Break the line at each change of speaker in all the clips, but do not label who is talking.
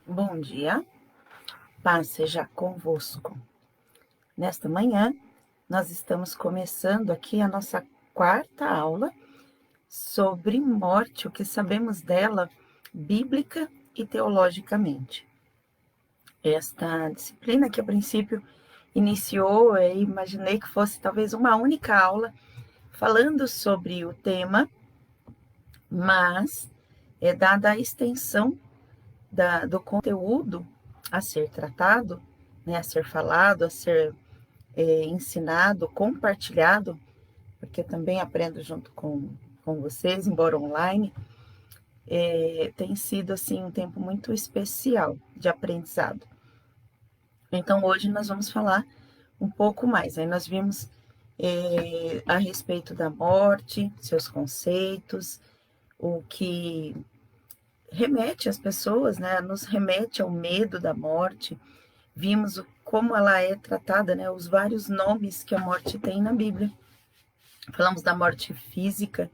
Bom dia, paz seja convosco. Nesta manhã, nós estamos começando aqui a nossa quarta aula sobre morte, o que sabemos dela, bíblica e teologicamente. Esta disciplina que a princípio iniciou, eu imaginei que fosse talvez uma única aula falando sobre o tema, mas dada a extensão do conteúdo a ser tratado, né, a ser falado, a ser ensinado, compartilhado, porque eu também aprendo junto com vocês, embora online, tem sido assim um tempo muito especial de aprendizado. Então hoje nós vamos falar um pouco mais. Aí nós vimos a respeito da morte, seus conceitos, o que remete às pessoas, né? Nos remete ao medo da morte. Vimos como ela é tratada, né? Os vários nomes que a morte tem na Bíblia. Falamos da morte física,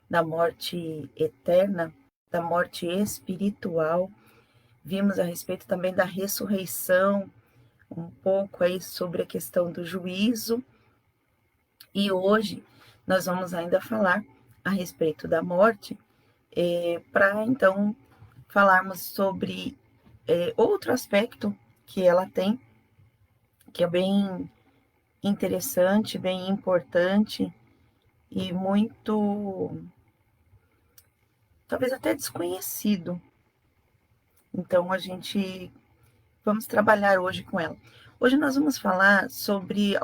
da morte eterna, da morte espiritual. Vimos a respeito também da ressurreição, um pouco aí sobre a questão do juízo. E hoje nós vamos ainda falar a respeito da morte, para então falarmos sobre outro aspecto que ela tem, que é bem interessante, bem importante e muito, talvez até desconhecido. Então a gente vamos trabalhar hoje com ela. Hoje nós vamos falar sobre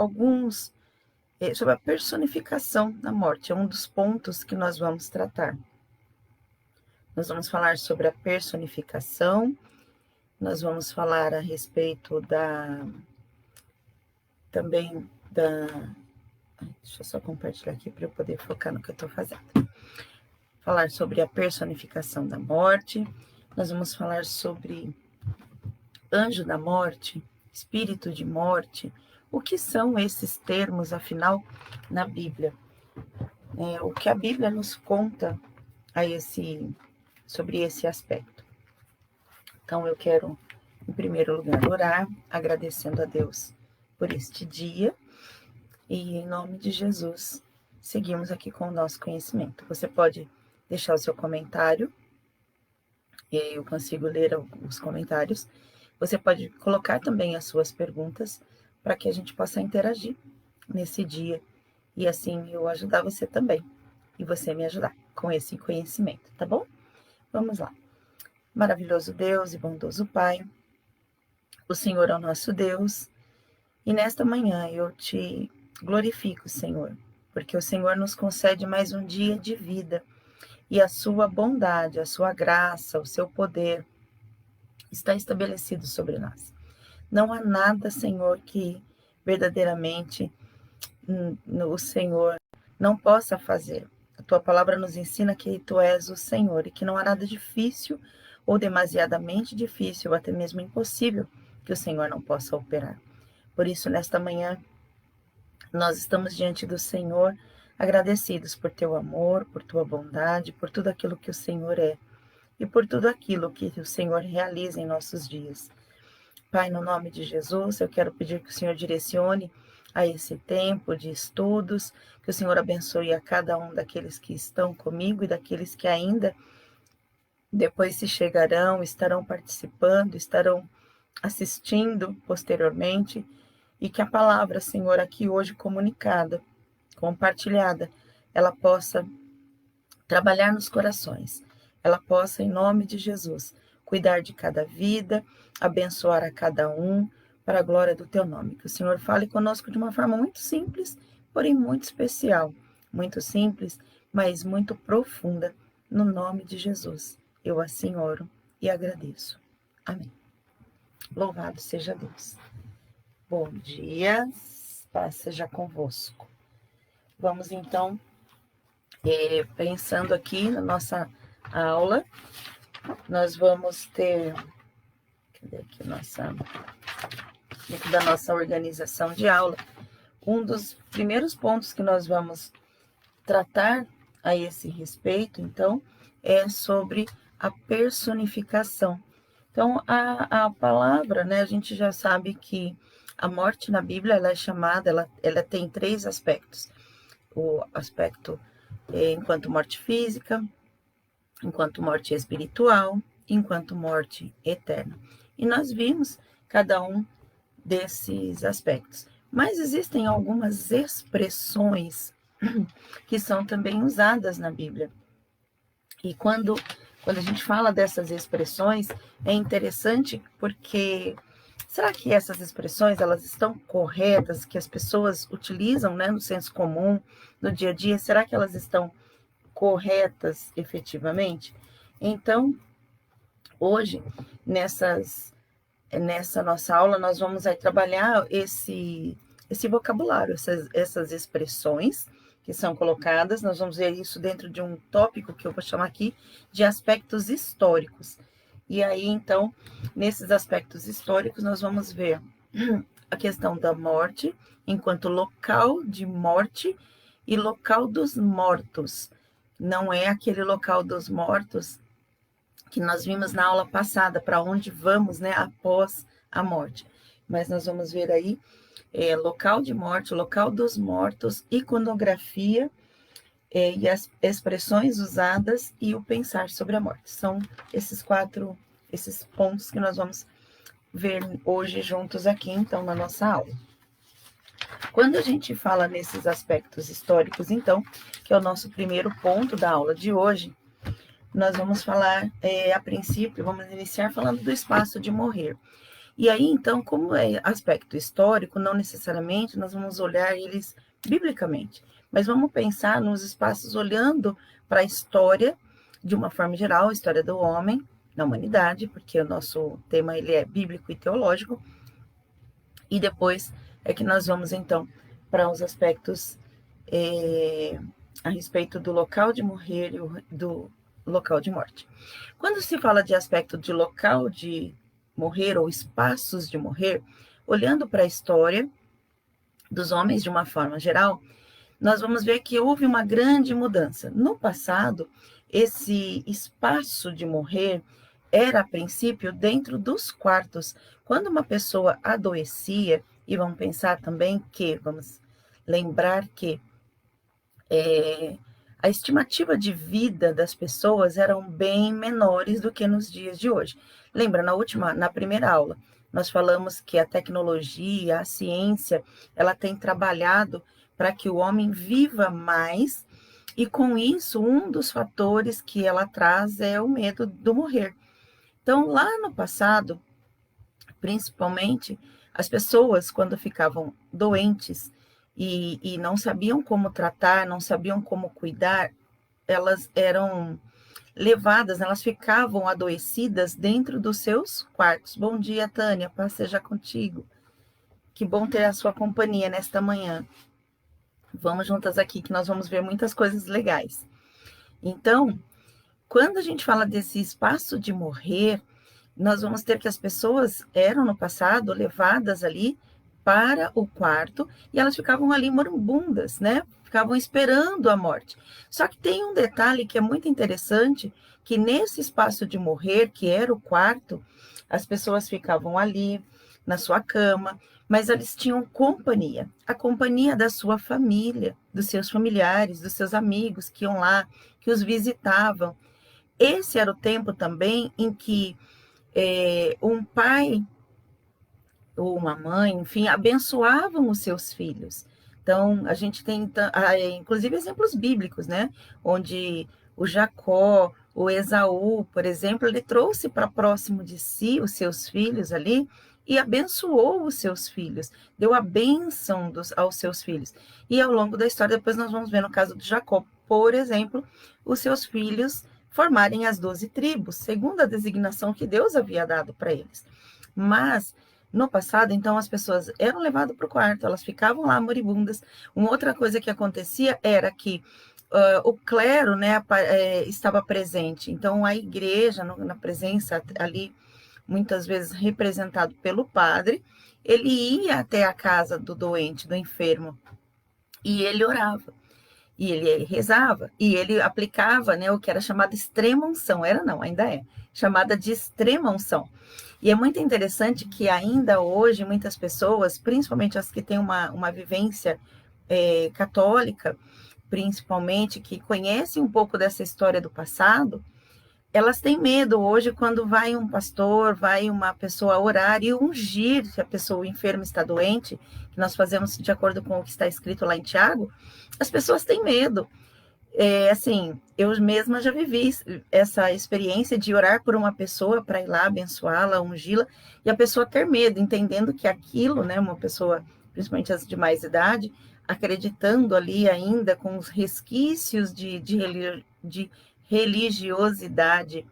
sobre a personificação da morte, é um dos pontos que nós vamos tratar. Nós vamos falar sobre a personificação, nós vamos falar a respeito também da. Deixa eu só compartilhar aqui para eu poder focar no que eu estou fazendo. Falar sobre a personificação da morte, nós vamos falar sobre anjo da morte, espírito de morte. O que são esses termos, afinal, na Bíblia? O que a Bíblia nos conta sobre esse aspecto. Então, eu quero, em primeiro lugar, orar, agradecendo a Deus por este dia. E, em nome de Jesus, seguimos aqui com o nosso conhecimento. Você pode deixar o seu comentário, e eu consigo ler os comentários. Você pode colocar também as suas perguntas para que a gente possa interagir nesse dia e assim eu ajudar você também e você me ajudar com esse conhecimento, tá bom? Vamos lá. Maravilhoso Deus e bondoso Pai, o Senhor é o nosso Deus e nesta manhã eu te glorifico, Senhor, porque o Senhor nos concede mais um dia de vida e a sua bondade, a sua graça, o seu poder está estabelecido sobre nós. Não há nada, Senhor, que verdadeiramente o Senhor não possa fazer. A tua palavra nos ensina que tu és o Senhor e que não há nada difícil ou demasiadamente difícil, ou até mesmo impossível, que o Senhor não possa operar. Por isso, nesta manhã, nós estamos diante do Senhor, agradecidos por teu amor, por tua bondade, por tudo aquilo que o Senhor é e por tudo aquilo que o Senhor realiza em nossos dias. Pai, no nome de Jesus, eu quero pedir que o Senhor direcione a esse tempo de estudos, que o Senhor abençoe a cada um daqueles que estão comigo e daqueles que ainda depois se chegarão, estarão participando, estarão assistindo posteriormente, e que a palavra, Senhor, aqui hoje comunicada, compartilhada, ela possa trabalhar nos corações, ela possa, em nome de Jesus, cuidar de cada vida, abençoar a cada um, para a glória do teu nome. Que o Senhor fale conosco de uma forma muito simples, porém muito especial. Muito simples, mas muito profunda, no nome de Jesus. Eu assim oro e agradeço. Amém. Louvado seja Deus. Bom dia, paz seja convosco. Vamos então, pensando aqui na nossa aula, nós vamos ter, cadê aqui dentro da nossa organização de aula, um dos primeiros pontos que nós vamos tratar a esse respeito, então, é sobre a personificação. Então, a palavra, né, a gente já sabe que a morte na Bíblia, ela é chamada, ela tem 3 aspectos. O aspecto enquanto morte física, enquanto morte espiritual, enquanto morte eterna. E nós vimos cada um desses aspectos. Mas existem algumas expressões que são também usadas na Bíblia. E quando a gente fala dessas expressões, é interessante porque será que essas expressões elas estão corretas, que as pessoas utilizam, né, no senso comum, no dia a dia? Será que elas estão corretas efetivamente? Então, hoje, nessa nossa aula, nós vamos aí trabalhar esse vocabulário, essas expressões que são colocadas. Nós vamos ver isso dentro de um tópico que eu vou chamar aqui de aspectos históricos. E aí, então, nesses aspectos históricos, nós vamos ver a questão da morte enquanto local de morte e local dos mortos. Não é aquele local dos mortos que nós vimos na aula passada, para onde vamos, né, após a morte. Mas nós vamos ver aí local de morte, local dos mortos, iconografia e as expressões usadas e o pensar sobre a morte. São esses pontos que nós vamos ver hoje juntos aqui, então, na nossa aula. Quando a gente fala nesses aspectos históricos, então, que é o nosso primeiro ponto da aula de hoje, nós vamos falar, a princípio, vamos iniciar falando do espaço de morrer. E aí, então, como é aspecto histórico, não necessariamente nós vamos olhar eles biblicamente, mas vamos pensar nos espaços olhando para a história, de uma forma geral, a história do homem, da humanidade, porque o nosso tema ele é bíblico e teológico, e depois é que nós vamos, então, para os aspectos a respeito do local de morrer e do local de morte. Quando se fala de aspecto de local de morrer ou espaços de morrer, olhando para a história dos homens de uma forma geral, nós vamos ver que houve uma grande mudança. No passado, esse espaço de morrer era, a princípio, dentro dos quartos. Quando uma pessoa adoecia, e vamos pensar também que, vamos lembrar que a estimativa de vida das pessoas eram bem menores do que nos dias de hoje. Lembra, na primeira aula, nós falamos que a tecnologia, a ciência, ela tem trabalhado para que o homem viva mais, e com isso, um dos fatores que ela traz é o medo do morrer. Então, lá no passado, principalmente, as pessoas, quando ficavam doentes, e não sabiam como tratar, não sabiam como cuidar, elas eram levadas, elas ficavam adoecidas dentro dos seus quartos. Bom dia, Tânia, paz seja contigo. Que bom ter a sua companhia nesta manhã. Vamos juntas aqui que nós vamos ver muitas coisas legais. Então, quando a gente fala desse espaço de morrer, nós vamos ter que as pessoas eram no passado levadas ali para o quarto e elas ficavam ali moribundas, né? Ficavam esperando a morte. Só que tem um detalhe que é muito interessante, que nesse espaço de morrer, que era o quarto, as pessoas ficavam ali na sua cama, mas eles tinham companhia, a companhia da sua família, dos seus familiares, dos seus amigos que iam lá, que os visitavam. Esse era o tempo também em que um pai ou uma mãe, enfim, abençoavam os seus filhos. Então, a gente tem, inclusive, exemplos bíblicos, né? Onde o Jacó, o Esaú, por exemplo, ele trouxe para próximo de si os seus filhos ali e abençoou os seus filhos, deu a bênção aos seus filhos. E ao longo da história, depois nós vamos ver no caso de Jacó, por exemplo, os seus filhos formarem as 12 tribos, segundo a designação que Deus havia dado para eles. Mas no passado, então, as pessoas eram levadas para o quarto, elas ficavam lá moribundas. Uma outra coisa que acontecia era que o clero, né, estava presente. Então, a igreja, na presença ali, muitas vezes representado pelo padre, ele ia até a casa do doente, do enfermo, e ele orava. E ele rezava, e ele aplicava, né, o que era chamada extrema unção. Era não, ainda é, chamada de extrema unção. E é muito interessante que ainda hoje muitas pessoas, principalmente as que têm uma vivência católica, principalmente, que conhecem um pouco dessa história do passado, elas têm medo hoje quando vai um pastor, vai uma pessoa orar e ungir, se a pessoa, o enfermo está doente, que nós fazemos de acordo com o que está escrito lá em Tiago, as pessoas têm medo. Assim, eu mesma já vivi essa experiência de orar por uma pessoa para ir lá abençoá-la, ungí-la, e a pessoa ter medo, entendendo que aquilo, né, uma pessoa, principalmente as de mais idade, acreditando ali ainda com os resquícios de religiosidade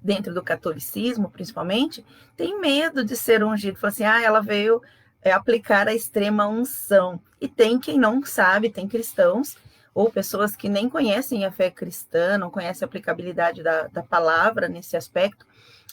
dentro do catolicismo, principalmente, tem medo de ser ungido. Fala assim, ela veio aplicar a extrema unção. E tem quem não sabe, tem cristãos ou pessoas que nem conhecem a fé cristã, não conhecem a aplicabilidade da palavra nesse aspecto,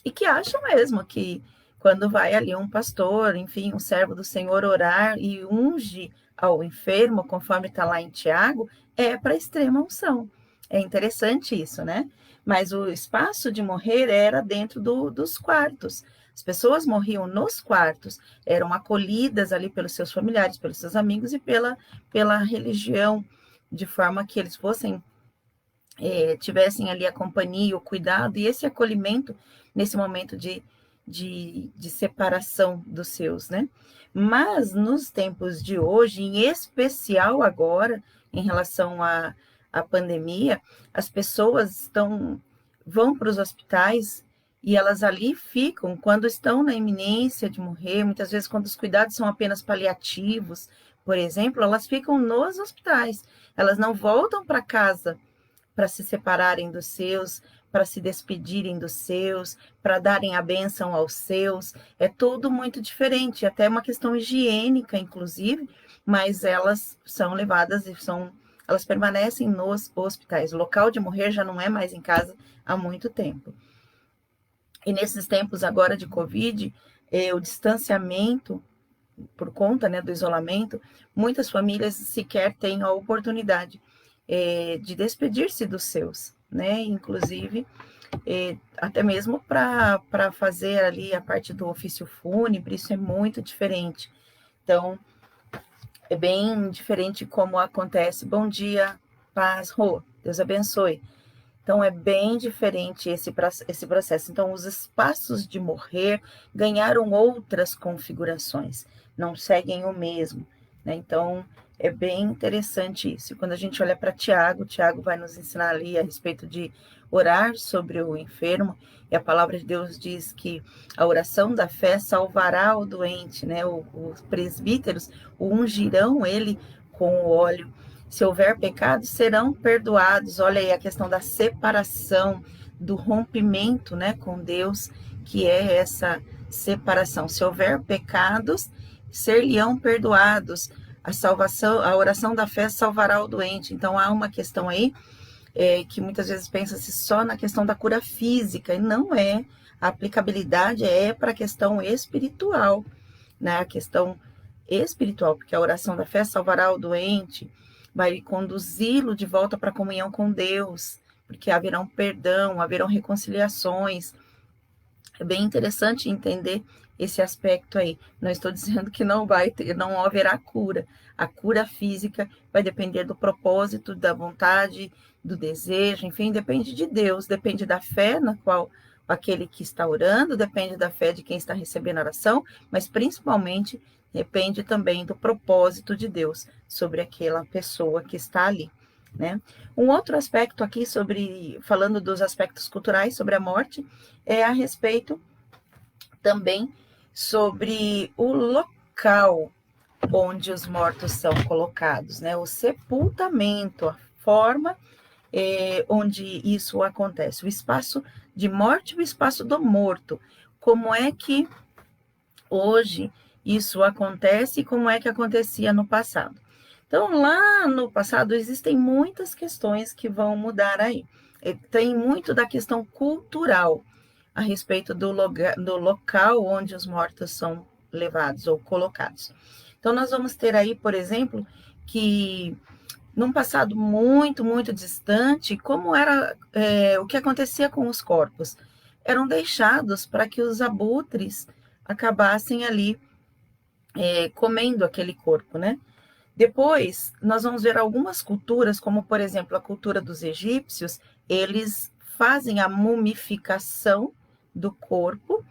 e que acham mesmo que quando vai ali um pastor, enfim, um servo do Senhor orar e unge ao enfermo, conforme está lá em Tiago, é para extrema unção. É interessante isso, né? Mas o espaço de morrer era dentro dos quartos. As pessoas morriam nos quartos, eram acolhidas ali pelos seus familiares, pelos seus amigos e pela religião, de forma que eles fossem, tivessem ali a companhia, o cuidado e esse acolhimento nesse momento de separação dos seus, né? Mas nos tempos de hoje, em especial agora, em relação à pandemia, as pessoas vão para os hospitais e elas ali ficam quando estão na iminência de morrer, muitas vezes quando os cuidados são apenas paliativos, por exemplo, elas ficam nos hospitais, elas não voltam para casa para se separarem dos seus, para se despedirem dos seus, para darem a bênção aos seus. É tudo muito diferente, até uma questão higiênica, inclusive, mas elas são levadas e elas permanecem nos hospitais. O local de morrer já não é mais em casa há muito tempo. E nesses tempos agora de Covid, o distanciamento, por conta, né, do isolamento, muitas famílias sequer têm a oportunidade de despedir-se dos seus, né? Inclusive, até mesmo para fazer ali a parte do ofício fúnebre, isso é muito diferente. Então, é bem diferente como acontece. Bom dia, paz, Rô, Deus abençoe. Então, é bem diferente esse processo. Então, os espaços de morrer ganharam outras configurações, não seguem o mesmo, né? Então, é bem interessante isso. E quando a gente olha para Tiago vai nos ensinar ali a respeito de orar sobre o enfermo, e a palavra de Deus diz que a oração da fé salvará o doente, né? Os presbíteros o ungirão ele com o óleo. Se houver pecados, serão perdoados. Olha aí a questão da separação, do rompimento, né, com Deus, que é essa separação. Se houver pecados, ser-lhe-ão perdoados. A salvação, a oração da fé salvará o doente. Então há uma questão aí que muitas vezes pensa-se só na questão da cura física, e não é. A aplicabilidade é para a questão espiritual, né? A questão espiritual, porque a oração da fé salvará o doente, vai conduzi-lo de volta para a comunhão com Deus, porque haverá um perdão, haverão reconciliações. É bem interessante entender esse aspecto aí. Não estou dizendo que não haverá cura. A cura física vai depender do propósito, da vontade, do desejo, enfim, depende de Deus, depende da fé na qual aquele que está orando, depende da fé de quem está recebendo a oração, mas principalmente depende também do propósito de Deus sobre aquela pessoa que está ali, né? Um outro aspecto aqui falando dos aspectos culturais sobre a morte, é a respeito também sobre o local onde os mortos são colocados, né? O sepultamento, a forma onde isso acontece, o espaço de morte e o espaço do morto. Como é que hoje isso acontece e como é que acontecia no passado? Então, lá no passado, existem muitas questões que vão mudar aí. Tem muito da questão cultural a respeito do local onde os mortos são levados ou colocados. Então, nós vamos ter aí, por exemplo, que num passado muito, muito distante, como era o que acontecia com os corpos. Eram deixados para que os abutres acabassem ali comendo aquele corpo, né? Depois, nós vamos ver algumas culturas, como, por exemplo, a cultura dos egípcios, eles fazem a mumificação do corpo,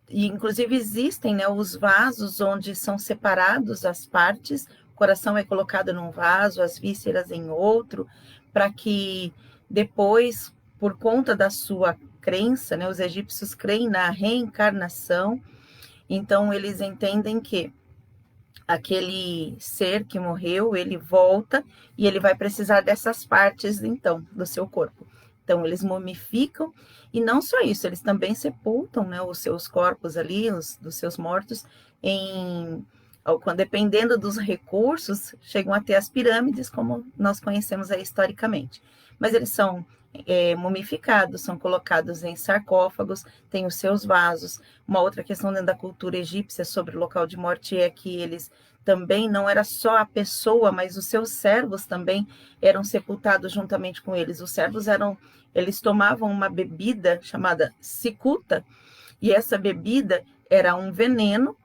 e inclusive existem, né, os vasos onde são separados as partes, o coração é colocado num vaso, as vísceras em outro, para que depois, por conta da sua crença, né, os egípcios creem na reencarnação, então eles entendem que aquele ser que morreu, ele volta e ele vai precisar dessas partes, então, do seu corpo. Então, eles mumificam, e não só isso, eles também sepultam, né, os seus corpos ali, dos seus mortos, dependendo dos recursos, chegam a ter as pirâmides, como nós conhecemos aí historicamente. Mas eles são mumificados, são colocados em sarcófagos, têm os seus vasos. Uma outra questão dentro da cultura egípcia sobre o local de morte é que eles também, não era só a pessoa, mas os seus servos também eram sepultados juntamente com eles. Os servos eles tomavam uma bebida chamada cicuta, e essa bebida era um veneno,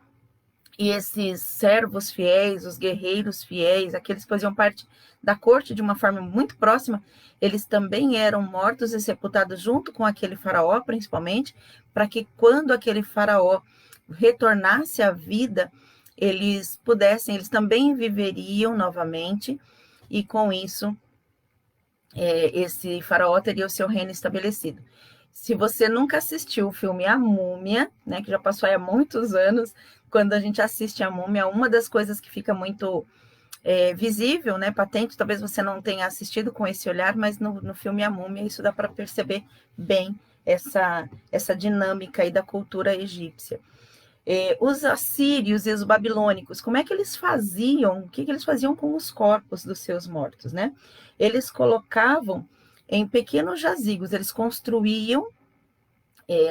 e esses servos fiéis, os guerreiros fiéis, aqueles que faziam parte da corte de uma forma muito próxima, eles também eram mortos e sepultados junto com aquele faraó, principalmente, para que quando aquele faraó retornasse à vida, eles também viveriam novamente, e com isso, esse faraó teria o seu reino estabelecido. Se você nunca assistiu o filme A Múmia, né, que já passou há muitos anos, quando a gente assiste A Múmia, uma das coisas que fica muito visível, né, patente, talvez você não tenha assistido com esse olhar, mas no filme A Múmia isso dá para perceber bem essa dinâmica aí da cultura egípcia. Os assírios e os babilônicos, como é que eles faziam, o que eles faziam com os corpos dos seus mortos, né? Eles colocavam em pequenos jazigos, eles construíam,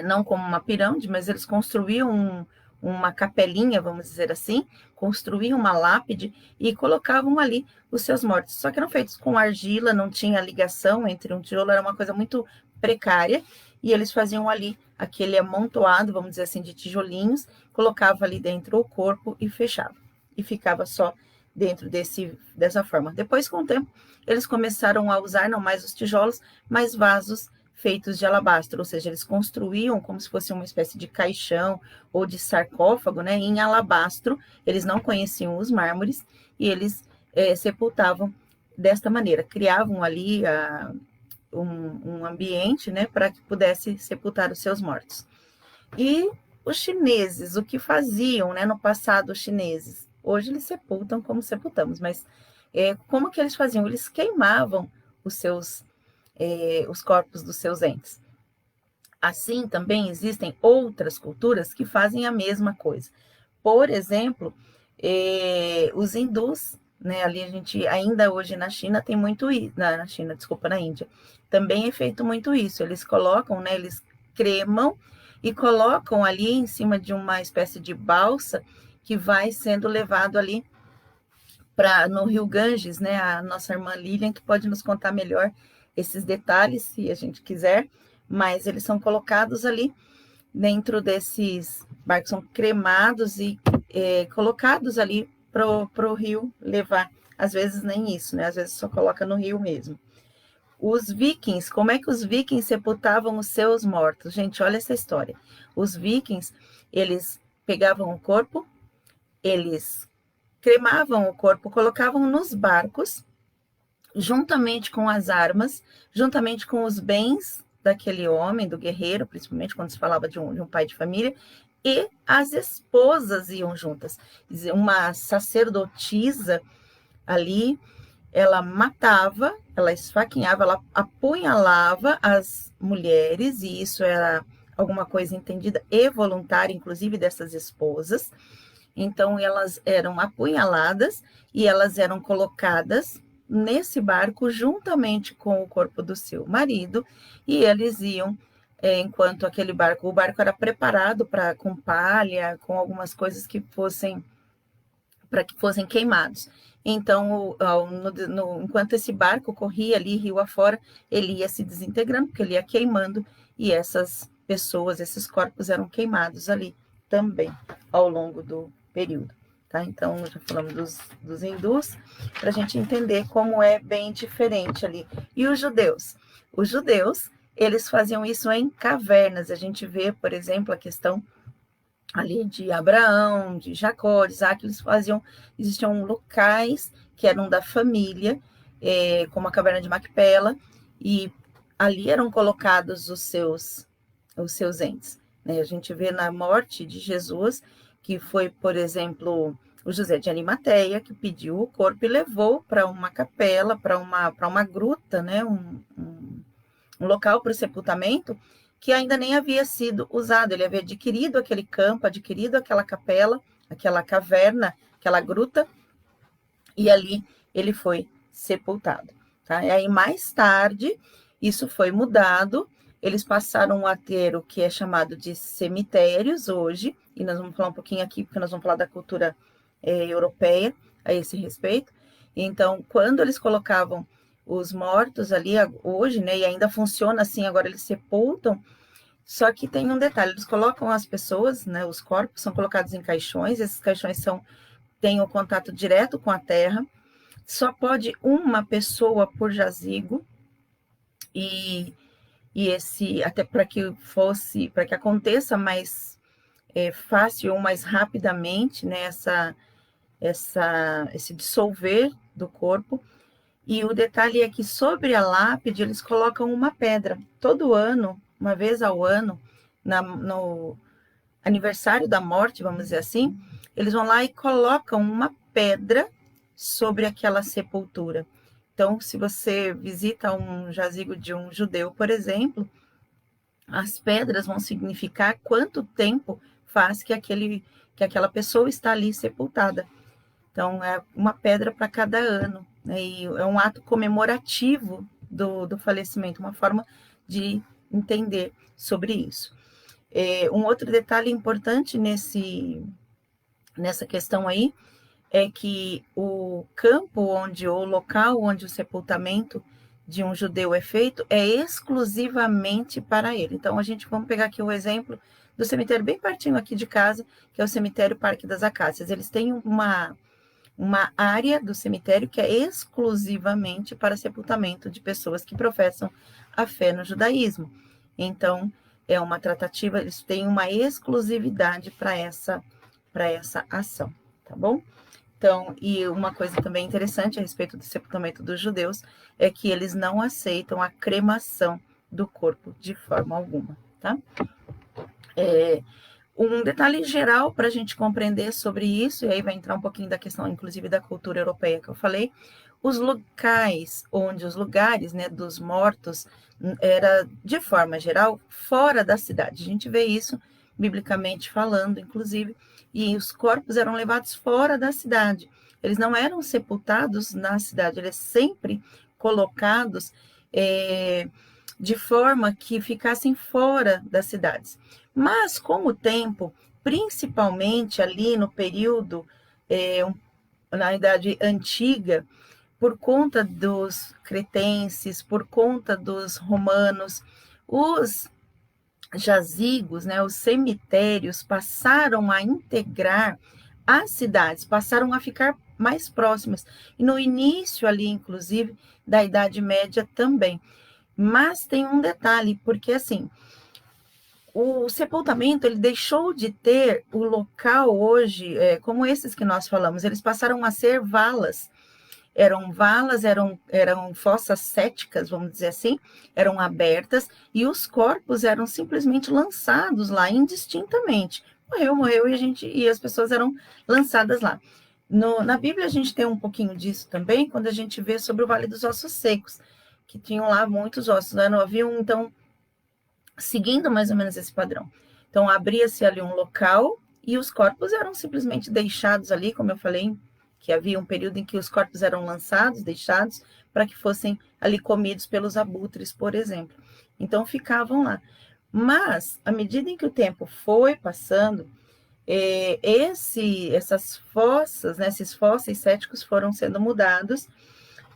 não como uma pirâmide, mas eles construíam uma capelinha, vamos dizer assim, construíam uma lápide e colocavam ali os seus mortos. Só que eram feitos com argila, não tinha ligação entre um tijolo, era uma coisa muito precária, e eles faziam ali aquele amontoado, vamos dizer assim, de tijolinhos, colocava ali dentro o corpo e fechava. E ficava só dentro dessa forma. Depois, com o tempo, eles começaram a usar não mais os tijolos, mas vasos feitos de alabastro, ou seja, eles construíam como se fosse uma espécie de caixão ou de sarcófago, né, em alabastro. Eles não conheciam os mármores e eles sepultavam desta maneira, criavam ali um ambiente, né, para que pudesse sepultar os seus mortos. E os chineses, o que faziam, né, no passado os chineses? Hoje eles sepultam como sepultamos, mas como que eles faziam? Eles queimavam os corpos dos seus entes. Assim, também existem outras culturas que fazem a mesma coisa. Por exemplo, os hindus, né? Ali a gente, ainda hoje na China, tem muito isso. Na China, desculpa, na Índia. Também é feito muito isso. Eles colocam, né? Eles cremam e colocam ali em cima de uma espécie de balsa que vai sendo levado ali no Rio Ganges, né? A nossa irmã Lilian, que pode nos contar melhor esses detalhes, se a gente quiser, mas eles são colocados ali dentro desses barcos, são cremados e colocados ali para o rio levar. Às vezes nem isso, né? Às vezes só coloca no rio mesmo. Os vikings, como é que os vikings sepultavam os seus mortos? Gente, olha essa história. Os vikings, eles pegavam o corpo, eles cremavam o corpo, colocavam nos barcos, juntamente com as armas, juntamente com os bens daquele homem, do guerreiro, principalmente quando se falava de um pai de família, e as esposas iam juntas. Uma sacerdotisa ali, ela matava, ela esfaqueava, ela apunhalava as mulheres, e isso era alguma coisa entendida e voluntária, inclusive dessas esposas. Então, elas eram apunhaladas e elas eram colocadas nesse barco juntamente com o corpo do seu marido, e eles iam, enquanto o barco era preparado com palha, com algumas coisas que fossem para que fossem queimados. Então, enquanto esse barco corria ali rio afora, ele ia se desintegrando, porque ele ia queimando, e essas pessoas, esses corpos eram queimados ali também, ao longo do período. Tá? Então, já falamos dos hindus, para a gente entender como é bem diferente ali. E os judeus? Os judeus, eles faziam isso em cavernas. A gente vê, por exemplo, a questão ali de Abraão, de Jacó, de Isaac, existiam locais que eram da família, como a caverna de Macpela, e ali eram colocados os seus entes. Né? A gente vê na morte de Jesus, que foi, por exemplo, o José de Arimateia, que pediu o corpo e levou para uma capela, para uma gruta, né? um local para o sepultamento, que ainda nem havia sido usado. Ele havia adquirido aquele campo, adquirido aquela capela, aquela caverna, aquela gruta, e ali ele foi sepultado. Tá? E aí, mais tarde, isso foi mudado, eles passaram a ter o que é chamado de cemitérios hoje, e nós vamos falar um pouquinho aqui, porque nós vamos falar da cultura europeia a esse respeito. Então, quando eles colocavam os mortos ali hoje, né, e ainda funciona assim, agora eles sepultam, só que tem um detalhe, eles colocam as pessoas, né, os corpos são colocados em caixões, esses caixões têm o contato direto com a terra, só pode uma pessoa por jazigo, e esse, até para que aconteça mais fácil ou mais rapidamente, né, esse dissolver do corpo. E o detalhe é que sobre a lápide eles colocam uma pedra. Todo ano, uma vez ao ano, no aniversário da morte, vamos dizer assim, eles vão lá e colocam uma pedra sobre aquela sepultura. Então, se você visita um jazigo de um judeu, por exemplo, as pedras vão significar quanto tempo faz que aquela pessoa está ali sepultada. Então, é uma pedra para cada ano, né? E é um ato comemorativo do falecimento, uma forma de entender sobre isso. Um outro detalhe importante nessa questão aí é que o campo o local onde o sepultamento de um judeu é feito é exclusivamente para ele. Então, vamos pegar aqui o exemplo do cemitério bem pertinho aqui de casa, que é o cemitério Parque das Acácias. Eles têm uma área do cemitério que é exclusivamente para sepultamento de pessoas que professam a fé no judaísmo. Então, é uma tratativa, eles têm uma exclusividade para essa ação, tá bom? Então, e uma coisa também interessante a respeito do sepultamento dos judeus é que eles não aceitam a cremação do corpo de forma alguma, tá? Um detalhe geral para a gente compreender sobre isso, e aí vai entrar um pouquinho da questão, inclusive, da cultura europeia que eu falei, os lugares, né, dos mortos era, de forma geral, fora da cidade. A gente vê isso biblicamente falando, inclusive, e os corpos eram levados fora da cidade. Eles não eram sepultados na cidade, eles sempre colocados de forma que ficassem fora das cidades. Mas, com o tempo, principalmente ali no período, na Idade Antiga, por conta dos cretenses, por conta dos romanos, os jazigos, né, os cemitérios passaram a integrar as cidades, passaram a ficar mais próximas. E no início ali, inclusive, da Idade Média também. Mas tem um detalhe, porque assim, o sepultamento, ele deixou de ter o local hoje, como esses que nós falamos, eles passaram a ser valas. Eram valas, eram fossas céticas, vamos dizer assim, eram abertas, e os corpos eram simplesmente lançados lá indistintamente. Morreu, e as pessoas eram lançadas lá. Na Bíblia a gente tem um pouquinho disso também, quando a gente vê sobre o Vale dos Ossos Secos, que tinham lá muitos ossos, né? Não havia então, seguindo mais ou menos esse padrão. Então, abria-se ali um local e os corpos eram simplesmente deixados ali, como eu falei, que havia um período em que os corpos eram lançados, deixados, para que fossem ali comidos pelos abutres, por exemplo. Então, ficavam lá. Mas, à medida em que o tempo foi passando, essas fossas, né, esses fósseis céticos foram sendo mudados,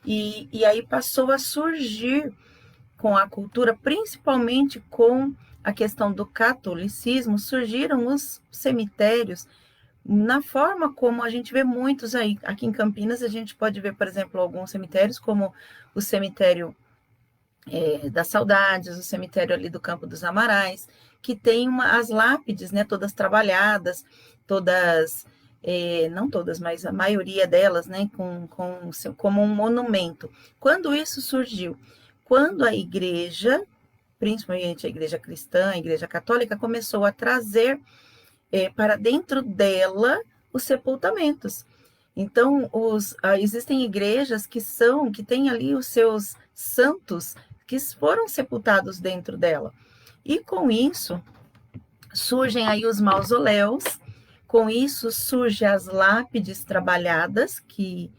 e aí passou a surgir com a cultura, principalmente com a questão do catolicismo, surgiram os cemitérios na forma como a gente vê muitos aí. Aqui em Campinas a gente pode ver, por exemplo, alguns cemitérios, como o cemitério das Saudades, o cemitério ali do Campo dos Amarais, que tem as lápides, né, todas trabalhadas, todas, não todas, mas a maioria delas, né, como um monumento. Quando isso surgiu? Quando a igreja, principalmente a igreja cristã, a igreja católica, começou a trazer para dentro dela os sepultamentos. Então, existem igrejas que têm ali os seus santos que foram sepultados dentro dela. E com isso, surgem aí os mausoléus, com isso surgem as lápides trabalhadas, que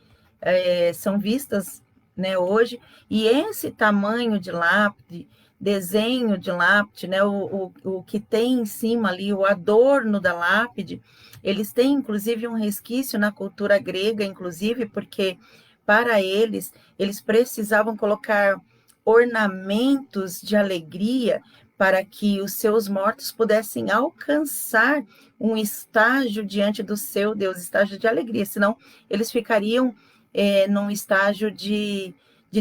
são vistas, né, hoje, e esse tamanho de lápide, desenho de lápide, né, o que tem em cima ali, o adorno da lápide, eles têm inclusive um resquício na cultura grega, inclusive, porque para eles precisavam colocar ornamentos de alegria para que os seus mortos pudessem alcançar um estágio diante do seu Deus, estágio de alegria, senão eles ficariam num estágio de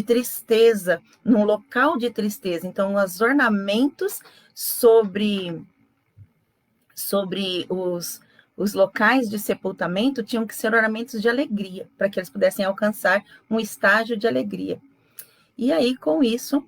tristeza, num local de tristeza. Então, os ornamentos sobre os locais de sepultamento tinham que ser ornamentos de alegria, para que eles pudessem alcançar um estágio de alegria. E aí, com isso,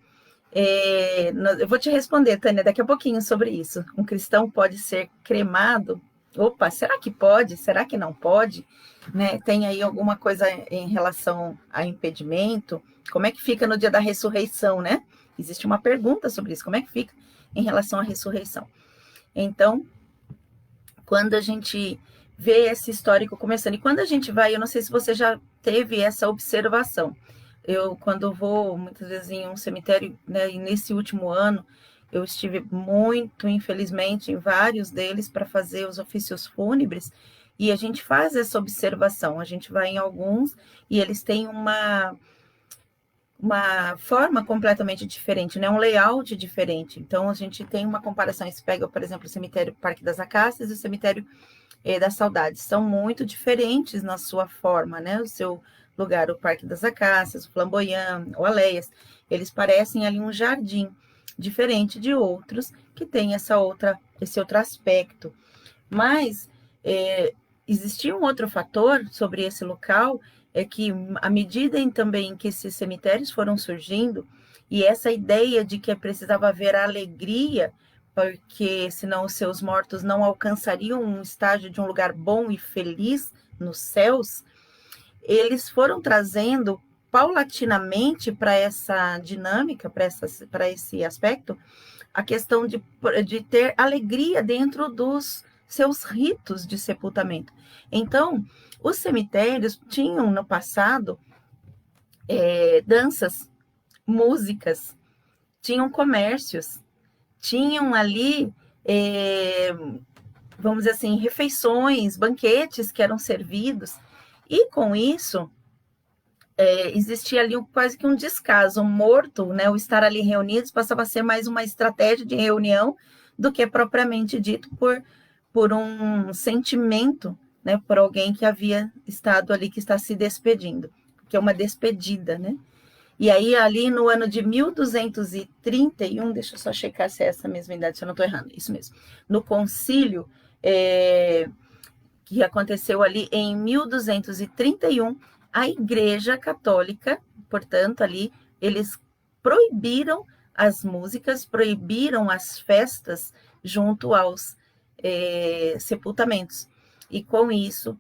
eu vou te responder, Tânia, daqui a pouquinho sobre isso. Um cristão pode ser cremado? Opa, será que pode? Será que não pode? Né? Tem aí alguma coisa em relação a impedimento? Como é que fica no dia da ressurreição, né? Existe uma pergunta sobre isso. Como é que fica em relação à ressurreição? Então, quando a gente vê esse histórico começando, e quando a gente vai, eu não sei se você já teve essa observação, quando vou muitas vezes em um cemitério, né, e nesse último ano, eu estive muito, infelizmente, em vários deles para fazer os ofícios fúnebres, e a gente faz essa observação, a gente vai em alguns e eles têm uma forma completamente diferente, né? Um layout diferente. Então, a gente tem uma comparação, se pega, por exemplo, o cemitério Parque das Acácias e o cemitério das Saudades, são muito diferentes na sua forma, né? O seu lugar, o Parque das Acácias, o Flamboyant, o Aleias, eles parecem ali um jardim, diferente de outros que tem esse outro aspecto. Mas existia um outro fator sobre esse local, é que à medida também que esses cemitérios foram surgindo, e essa ideia de que precisava haver alegria, porque senão os seus mortos não alcançariam um estágio de um lugar bom e feliz nos céus, eles foram trazendo paulatinamente para essa dinâmica, para esse aspecto, a questão de ter alegria dentro dos seus ritos de sepultamento. Então, os cemitérios tinham no passado danças, músicas, tinham comércios, tinham ali, vamos dizer assim, refeições, banquetes que eram servidos, e com isso existia ali quase que um descaso, um morto, né? O estar ali reunidos passava a ser mais uma estratégia de reunião do que propriamente dito por um sentimento, né? Por alguém que havia estado ali, que está se despedindo, que é uma despedida, né? E aí, ali no ano de 1231, deixa eu só checar se é essa mesma idade, se eu não estou errando, isso mesmo, no concílio que aconteceu ali em 1231, a Igreja Católica, portanto, ali, eles proibiram as músicas, proibiram as festas junto aos sepultamentos. E com isso,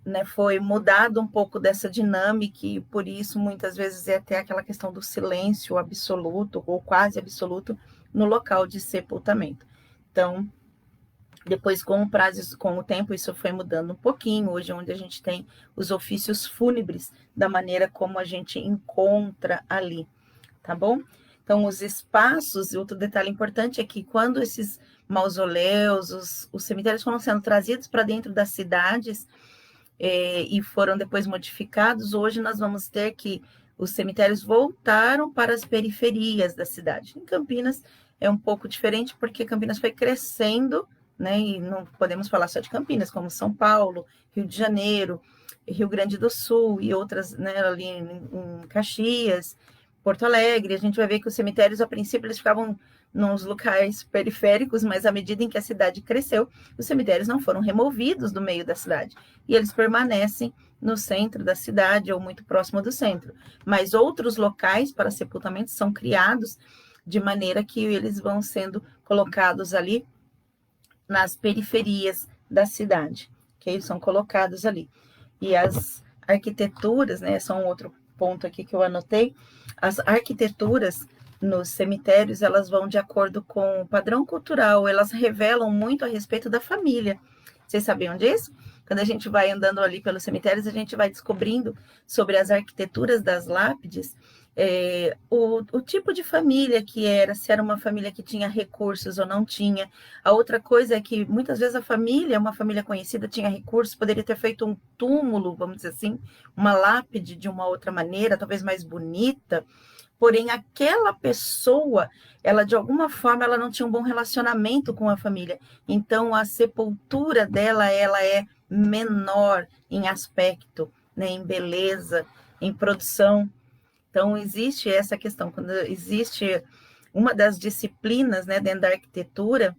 né, foi mudado um pouco dessa dinâmica, e por isso, muitas vezes, é até aquela questão do silêncio absoluto, ou quase absoluto, no local de sepultamento. Então, depois, com o tempo, isso foi mudando um pouquinho. Hoje, onde a gente tem os ofícios fúnebres, da maneira como a gente encontra ali, tá bom? Então, os espaços, outro detalhe importante é que quando esses mausoléus, os cemitérios foram sendo trazidos para dentro das cidades e foram depois modificados, hoje nós vamos ter que os cemitérios voltaram para as periferias da cidade. Em Campinas é um pouco diferente, porque Campinas foi crescendo, né? E não podemos falar só de Campinas, como São Paulo, Rio de Janeiro, Rio Grande do Sul e outras, né, ali em Caxias, Porto Alegre. A gente vai ver que os cemitérios, a princípio, eles ficavam nos locais periféricos, mas à medida em que a cidade cresceu, os cemitérios não foram removidos do meio da cidade, e eles permanecem no centro da cidade ou muito próximo do centro. Mas outros locais para sepultamento são criados de maneira que eles vão sendo colocados ali nas periferias da cidade, que eles são colocados ali. E as arquiteturas, né, são outro ponto aqui que eu anotei, as arquiteturas nos cemitérios, elas vão de acordo com o padrão cultural, elas revelam muito a respeito da família. Vocês sabiam disso? Quando a gente vai andando ali pelos cemitérios, a gente vai descobrindo sobre as arquiteturas das lápides, o tipo de família que era, se era uma família que tinha recursos ou não tinha. A outra coisa é que muitas vezes a família, uma família conhecida, tinha recursos, poderia ter feito um túmulo, vamos dizer assim, uma lápide de uma outra maneira, talvez mais bonita, porém aquela pessoa, ela de alguma forma, ela não tinha um bom relacionamento com a família, então a sepultura dela, ela é menor em aspecto, né, em beleza, em produção. Então, existe essa questão, quando existe uma das disciplinas, né, dentro da arquitetura,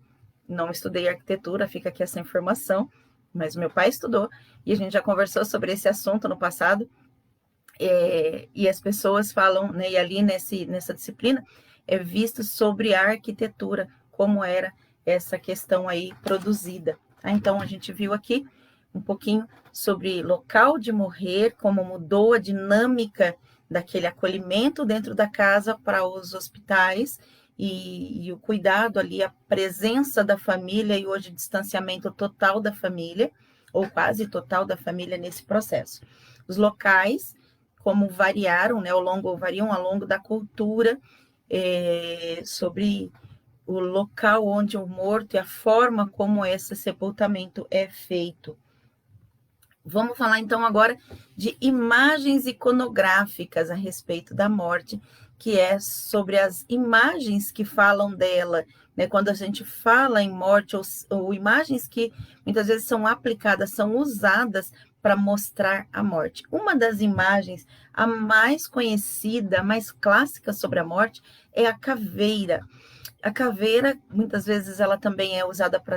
não estudei arquitetura, fica aqui essa informação, mas meu pai estudou, e a gente já conversou sobre esse assunto no passado, e as pessoas falam, né, e ali nessa disciplina, é visto sobre a arquitetura, como era essa questão aí produzida. Então, a gente viu aqui um pouquinho sobre local de morrer, como mudou a dinâmica daquele acolhimento dentro da casa para os hospitais e o cuidado ali, a presença da família e hoje o distanciamento total da família, ou quase total da família nesse processo. Os locais, como variaram, né, variam ao longo da cultura, sobre o local onde o morto e a forma como esse sepultamento é feito. Vamos falar então agora de imagens iconográficas a respeito da morte, que é sobre as imagens que falam dela, né? Quando a gente fala em morte, ou imagens que muitas vezes são aplicadas, são usadas para mostrar a morte. Uma das imagens, a mais conhecida, a mais clássica sobre a morte, é a caveira. A caveira, muitas vezes, ela também é usada para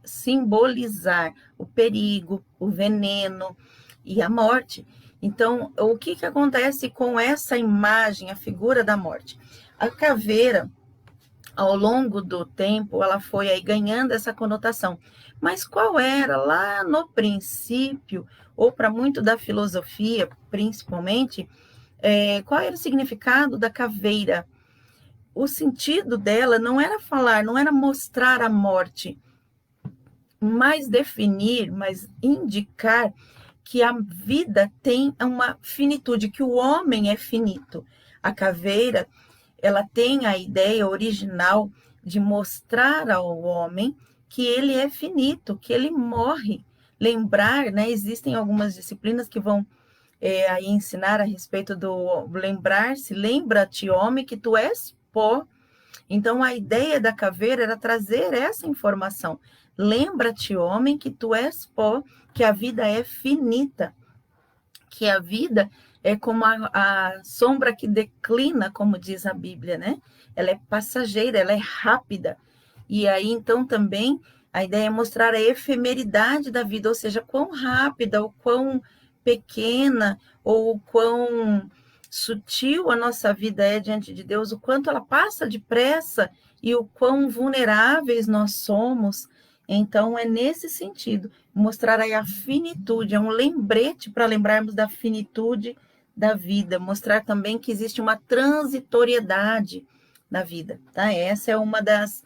simbolizar o perigo, o veneno e a morte. Então, o que acontece com essa imagem, a figura da morte? A caveira, ao longo do tempo, ela foi aí ganhando essa conotação. Mas qual era lá no princípio, ou para muito da filosofia, principalmente, qual era o significado da caveira? O sentido dela não era falar, não era mostrar a morte, mas definir, mas indicar que a vida tem uma finitude, que o homem é finito. A caveira, ela tem a ideia original de mostrar ao homem que ele é finito, que ele morre. Lembrar, né? Existem algumas disciplinas que vão aí ensinar a respeito do lembrar-se, lembra-te, homem, que tu és pó. Então, a ideia da caveira era trazer essa informação. Lembra-te, homem, que tu és pó, que a vida é finita, que a vida é como a sombra que declina, como diz a Bíblia, né? Ela é passageira, ela é rápida. E aí, então, também, a ideia é mostrar a efemeridade da vida, ou seja, quão rápida, ou quão pequena, ou quão sutil a nossa vida é diante de Deus, o quanto ela passa depressa e o quão vulneráveis nós somos. Então, é nesse sentido, mostrar aí a finitude, é um lembrete para lembrarmos da finitude da vida, mostrar também que existe uma transitoriedade na vida, tá? Essa é uma das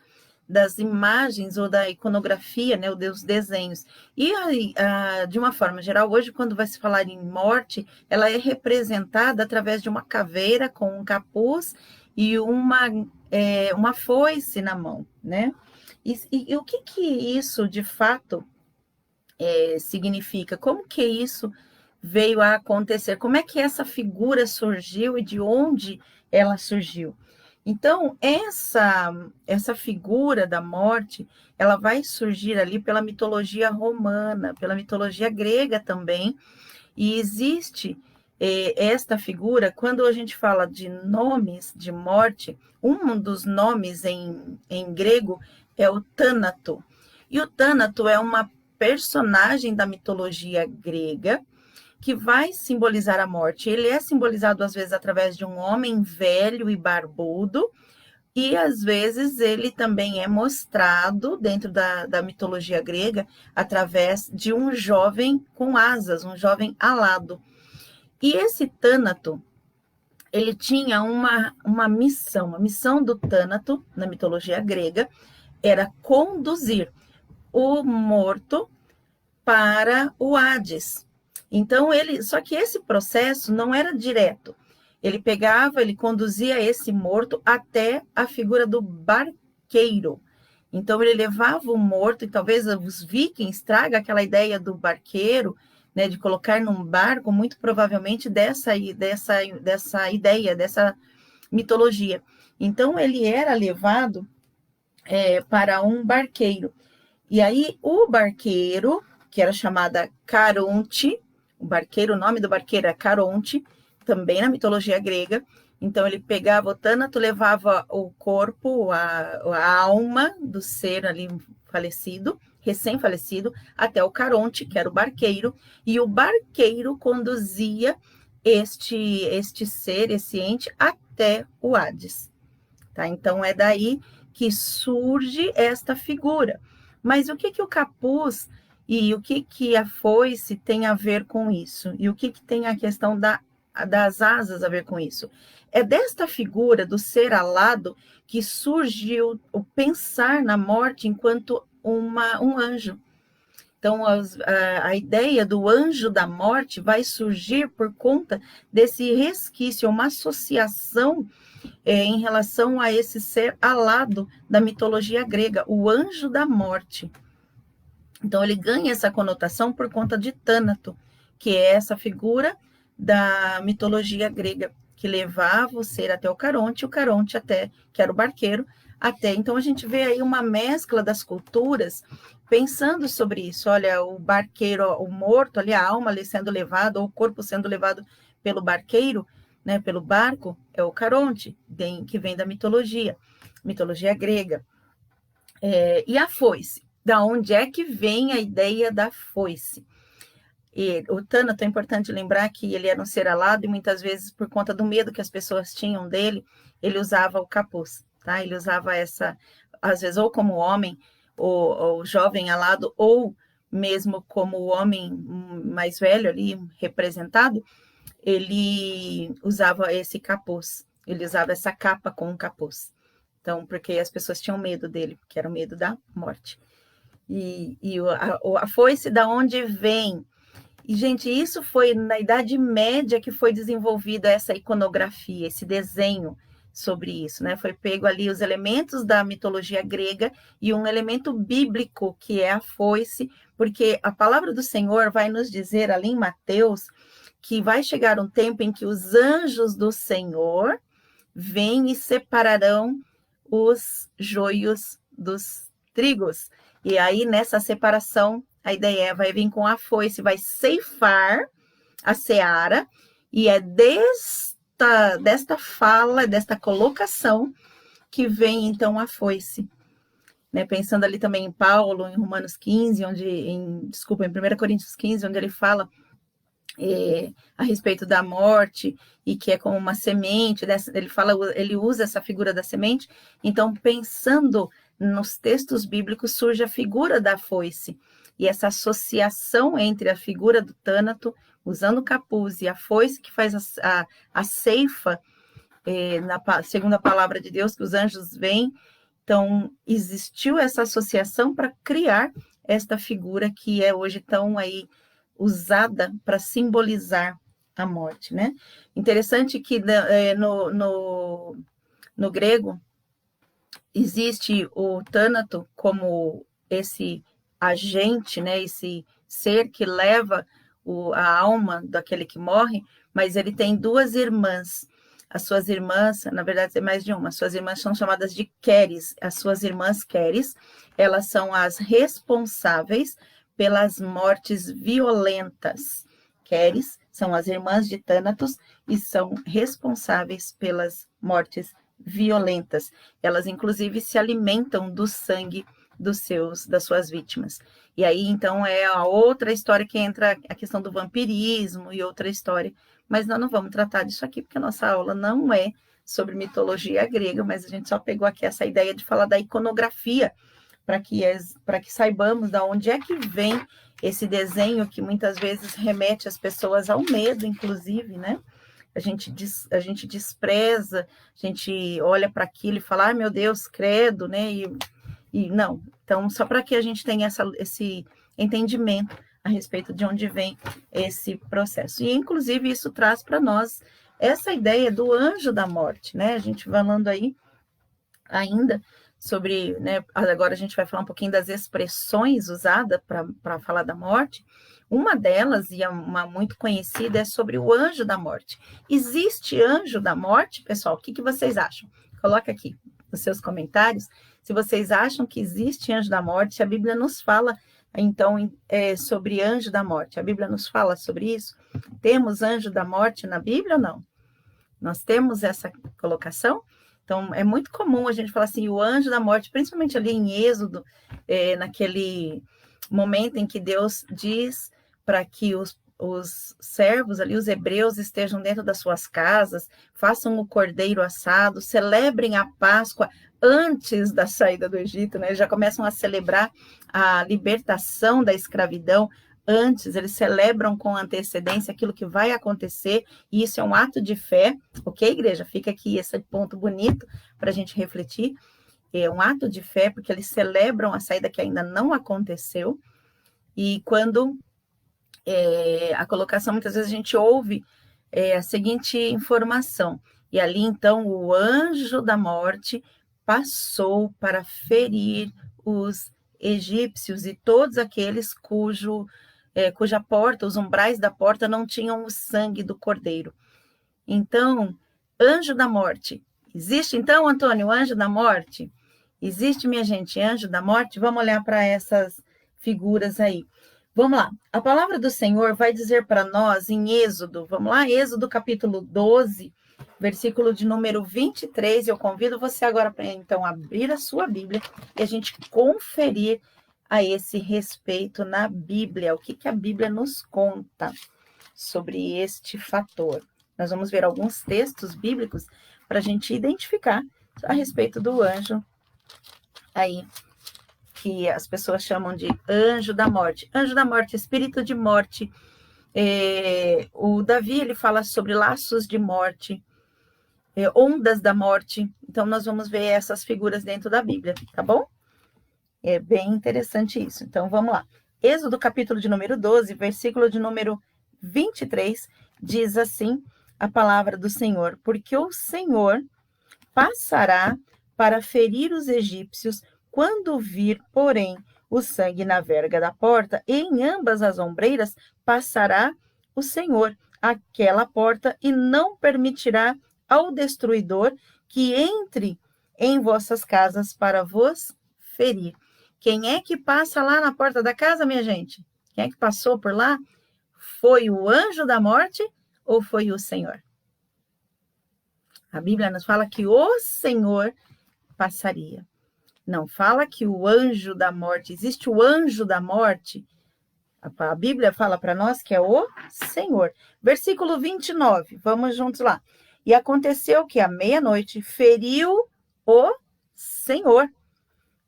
imagens ou da iconografia, né, dos desenhos. E de uma forma geral, hoje, quando vai se falar em morte, ela é representada através de uma caveira com um capuz e uma foice na mão, né? E o que isso de fato significa? Como que isso veio a acontecer? Como é que essa figura surgiu e de onde ela surgiu? Então, essa figura da morte, ela vai surgir ali pela mitologia romana, pela mitologia grega também, e existe esta figura, quando a gente fala de nomes de morte, um dos nomes em grego é o Tânato. E o Tânato é uma personagem da mitologia grega que vai simbolizar a morte. Ele é simbolizado, às vezes, através de um homem velho e barbudo, e às vezes ele também é mostrado dentro da mitologia grega através de um jovem com asas, um jovem alado. E esse Tânato, ele tinha uma missão. A missão do Tânato, na mitologia grega, era conduzir o morto para o Hades. Então, só que esse processo não era direto. Ele conduzia esse morto até a figura do barqueiro. Então, ele levava o morto, e talvez os vikings tragam aquela ideia do barqueiro, né, de colocar num barco, muito provavelmente dessa ideia, dessa mitologia. Então, ele era levado para um barqueiro. E aí, o barqueiro, que era chamada Caronte, o nome do barqueiro é Caronte, também na mitologia grega. Então, ele pegava o Tânato, levava o corpo, a alma do ser ali falecido, recém-falecido, até o Caronte, que era o barqueiro, e o barqueiro conduzia este ser, esse ente, até o Hades. Tá? Então, é daí que surge esta figura. Mas o que o capuz e o que a foice tem a ver com isso? E o que tem a questão das asas a ver com isso? É desta figura do ser alado que surgiu o pensar na morte enquanto um anjo. Então, a ideia do anjo da morte vai surgir por conta desse resquício, uma associação em relação a esse ser alado da mitologia grega, o anjo da morte. Então, ele ganha essa conotação por conta de Tânato, que é essa figura da mitologia grega, que levava o ser até o Caronte até, que era o barqueiro, até. Então, a gente vê aí uma mescla das culturas, pensando sobre isso. Olha, o barqueiro, o morto ali, a alma ali sendo levada, ou o corpo sendo levado pelo barqueiro, né, pelo barco, é o Caronte, que vem da mitologia grega. E a foice? Da onde é que vem a ideia da foice? E o Tânato, é importante lembrar que ele era um ser alado e muitas vezes, por conta do medo que as pessoas tinham dele, ele usava o capuz, tá? Ele usava às vezes, ou como homem, ou jovem alado, ou mesmo como o homem mais velho ali, representado, ele usava esse capuz, ele usava essa capa com um capuz. Então, porque as pessoas tinham medo dele, porque era o medo da morte. E a foice da onde vem? E, gente, isso foi na Idade Média que foi desenvolvida essa iconografia, esse desenho sobre isso, né? Foi pego ali os elementos da mitologia grega e um elemento bíblico, que é a foice, porque a palavra do Senhor vai nos dizer ali em Mateus que vai chegar um tempo em que os anjos do Senhor vêm e separarão os joios dos trigos. E aí, nessa separação, a ideia vai vir com a foice, vai ceifar a seara, e é desta fala, desta colocação, que vem, então, a foice. Né? Pensando ali também em Paulo, em Romanos 15, em 1 Coríntios 15, onde ele fala a respeito da morte, e que é como uma semente, ele usa essa figura da semente. Então, pensando nos textos bíblicos, surge a figura da foice, e essa associação entre a figura do Tânato, usando o capuz, e a foice que faz a ceifa, segundo a palavra de Deus, que os anjos vêm. Então, existiu essa associação para criar esta figura que é hoje tão aí usada para simbolizar a morte, né? Interessante que No grego, existe o Thanato como esse agente, né, esse ser que leva a alma daquele que morre, mas ele tem duas irmãs. As suas irmãs, na verdade tem mais de uma, as suas irmãs são chamadas de Keres. As suas irmãs Keres, elas são as responsáveis pelas mortes violentas. Keres são as irmãs de Thanatos e são responsáveis pelas mortes violentas. Elas, inclusive, se alimentam do sangue das suas vítimas. E aí, então, é a outra história que entra a questão do vampirismo e outra história. Mas nós não vamos tratar disso aqui, porque a nossa aula não é sobre mitologia grega, mas a gente só pegou aqui essa ideia de falar da iconografia, para que saibamos de onde é que vem esse desenho que muitas vezes remete as pessoas ao medo, inclusive, né? A gente despreza, a gente olha para aquilo e fala, ai meu Deus, credo, né? E não. Então, só para que a gente tenha esse entendimento a respeito de onde vem esse processo. E, inclusive, isso traz para nós essa ideia do anjo da morte, né? A gente falando aí ainda sobre, né? Agora a gente vai falar um pouquinho das expressões usadas para falar da morte. Uma delas, e uma muito conhecida, é sobre o anjo da morte. Existe anjo da morte, pessoal? O que vocês acham? Coloca aqui nos seus comentários se vocês acham que existe anjo da morte. A Bíblia nos fala, então, sobre anjo da morte. A Bíblia nos fala sobre isso? Temos anjo da morte na Bíblia ou não? Nós temos essa colocação? Então, é muito comum a gente falar assim, o anjo da morte, principalmente ali em Êxodo, naquele momento em que Deus diz para que os servos ali, os hebreus, estejam dentro das suas casas, façam o cordeiro assado, celebrem a Páscoa antes da saída do Egito, né? Eles já começam a celebrar a libertação da escravidão antes, eles celebram com antecedência aquilo que vai acontecer, e isso é um ato de fé, ok, igreja? Fica aqui esse ponto bonito para a gente refletir. É um ato de fé, porque eles celebram a saída que ainda não aconteceu, e quando a colocação, muitas vezes a gente ouve a seguinte informação, e ali então o anjo da morte passou para ferir os egípcios e todos aqueles cuja porta, os umbrais da porta não tinham o sangue do cordeiro. Então, anjo da morte. Existe então, Antônio, o anjo da morte? Existe, minha gente, anjo da morte? Vamos olhar para essas figuras aí. Vamos lá. A palavra do Senhor vai dizer para nós em Êxodo, vamos lá, Êxodo capítulo 12, versículo de número 23. Eu convido você agora para então abrir a sua Bíblia e a gente conferir a esse respeito na Bíblia, o que a Bíblia nos conta sobre este fator. Nós vamos ver alguns textos bíblicos para a gente identificar a respeito do anjo aí, que as pessoas chamam de anjo da morte. Anjo da morte, espírito de morte. O Davi, ele fala sobre laços de morte, ondas da morte. Então, nós vamos ver essas figuras dentro da Bíblia, tá bom? É bem interessante isso. Então, vamos lá. Êxodo, capítulo de número 12, versículo de número 23, diz assim a palavra do Senhor: porque o Senhor passará para ferir os egípcios quando vir, porém, o sangue na verga da porta, e em ambas as ombreiras passará o Senhor aquela porta, e não permitirá ao destruidor que entre em vossas casas para vos ferir. Quem é que passa lá na porta da casa, minha gente? Quem é que passou por lá? Foi o anjo da morte ou foi o Senhor? A Bíblia nos fala que o Senhor passaria. Não fala que o anjo da morte, existe o anjo da morte. A Bíblia fala para nós que é o Senhor. Versículo 29, vamos juntos lá. E aconteceu que à meia-noite feriu o Senhor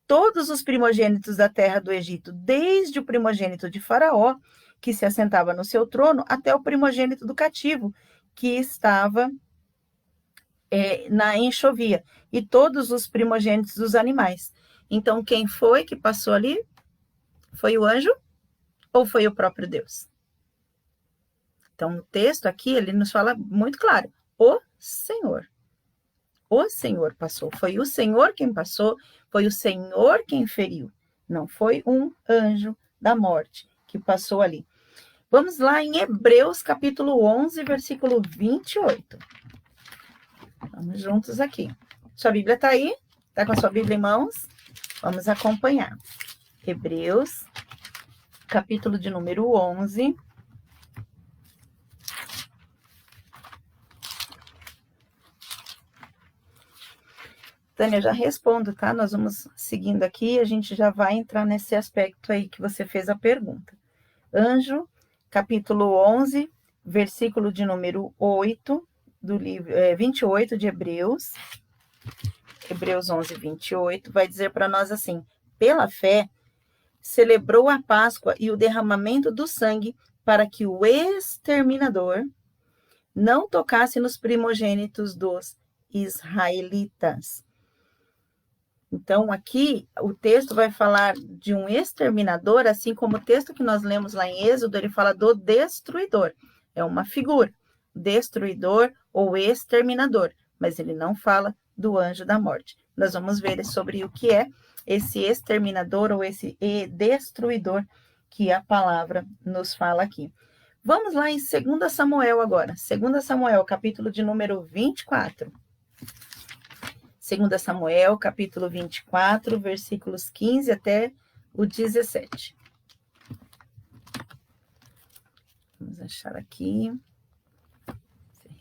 todos os primogênitos da terra do Egito, desde o primogênito de Faraó, que se assentava no seu trono, até o primogênito do cativo, que estava na enxovia, e todos os primogênitos dos animais. Então, quem foi que passou ali? Foi o anjo ou foi o próprio Deus? Então, o texto aqui, ele nos fala muito claro, o Senhor. o Senhor passou. Foi o Senhor quem passou, foi o Senhor quem feriu. Não foi um anjo da morte que passou ali. Vamos lá em Hebreus, capítulo 11, versículo 28. Vamos juntos aqui. Sua Bíblia está aí? Está com a sua Bíblia em mãos? Vamos acompanhar. Hebreus, capítulo de número 11. Tânia, eu já respondo, tá? Nós vamos seguindo aqui, a gente já vai entrar nesse aspecto aí que você fez a pergunta. Anjo, capítulo 11, versículo de número 8, do livro 28 de Hebreus. Hebreus 11, 28, vai dizer para nós assim: pela fé, celebrou a Páscoa e o derramamento do sangue para que o exterminador não tocasse nos primogênitos dos israelitas. Então, aqui, o texto vai falar de um exterminador, assim como o texto que nós lemos lá em Êxodo, ele fala do destruidor. É uma figura, destruidor ou exterminador, mas ele não fala do anjo da morte. Nós vamos ver sobre o que é esse exterminador ou esse destruidor que a palavra nos fala aqui. Vamos lá em 2 Samuel agora. 2 Samuel, capítulo de número 24. 2 Samuel, capítulo 24, versículos 15 até o 17. Vamos achar aqui.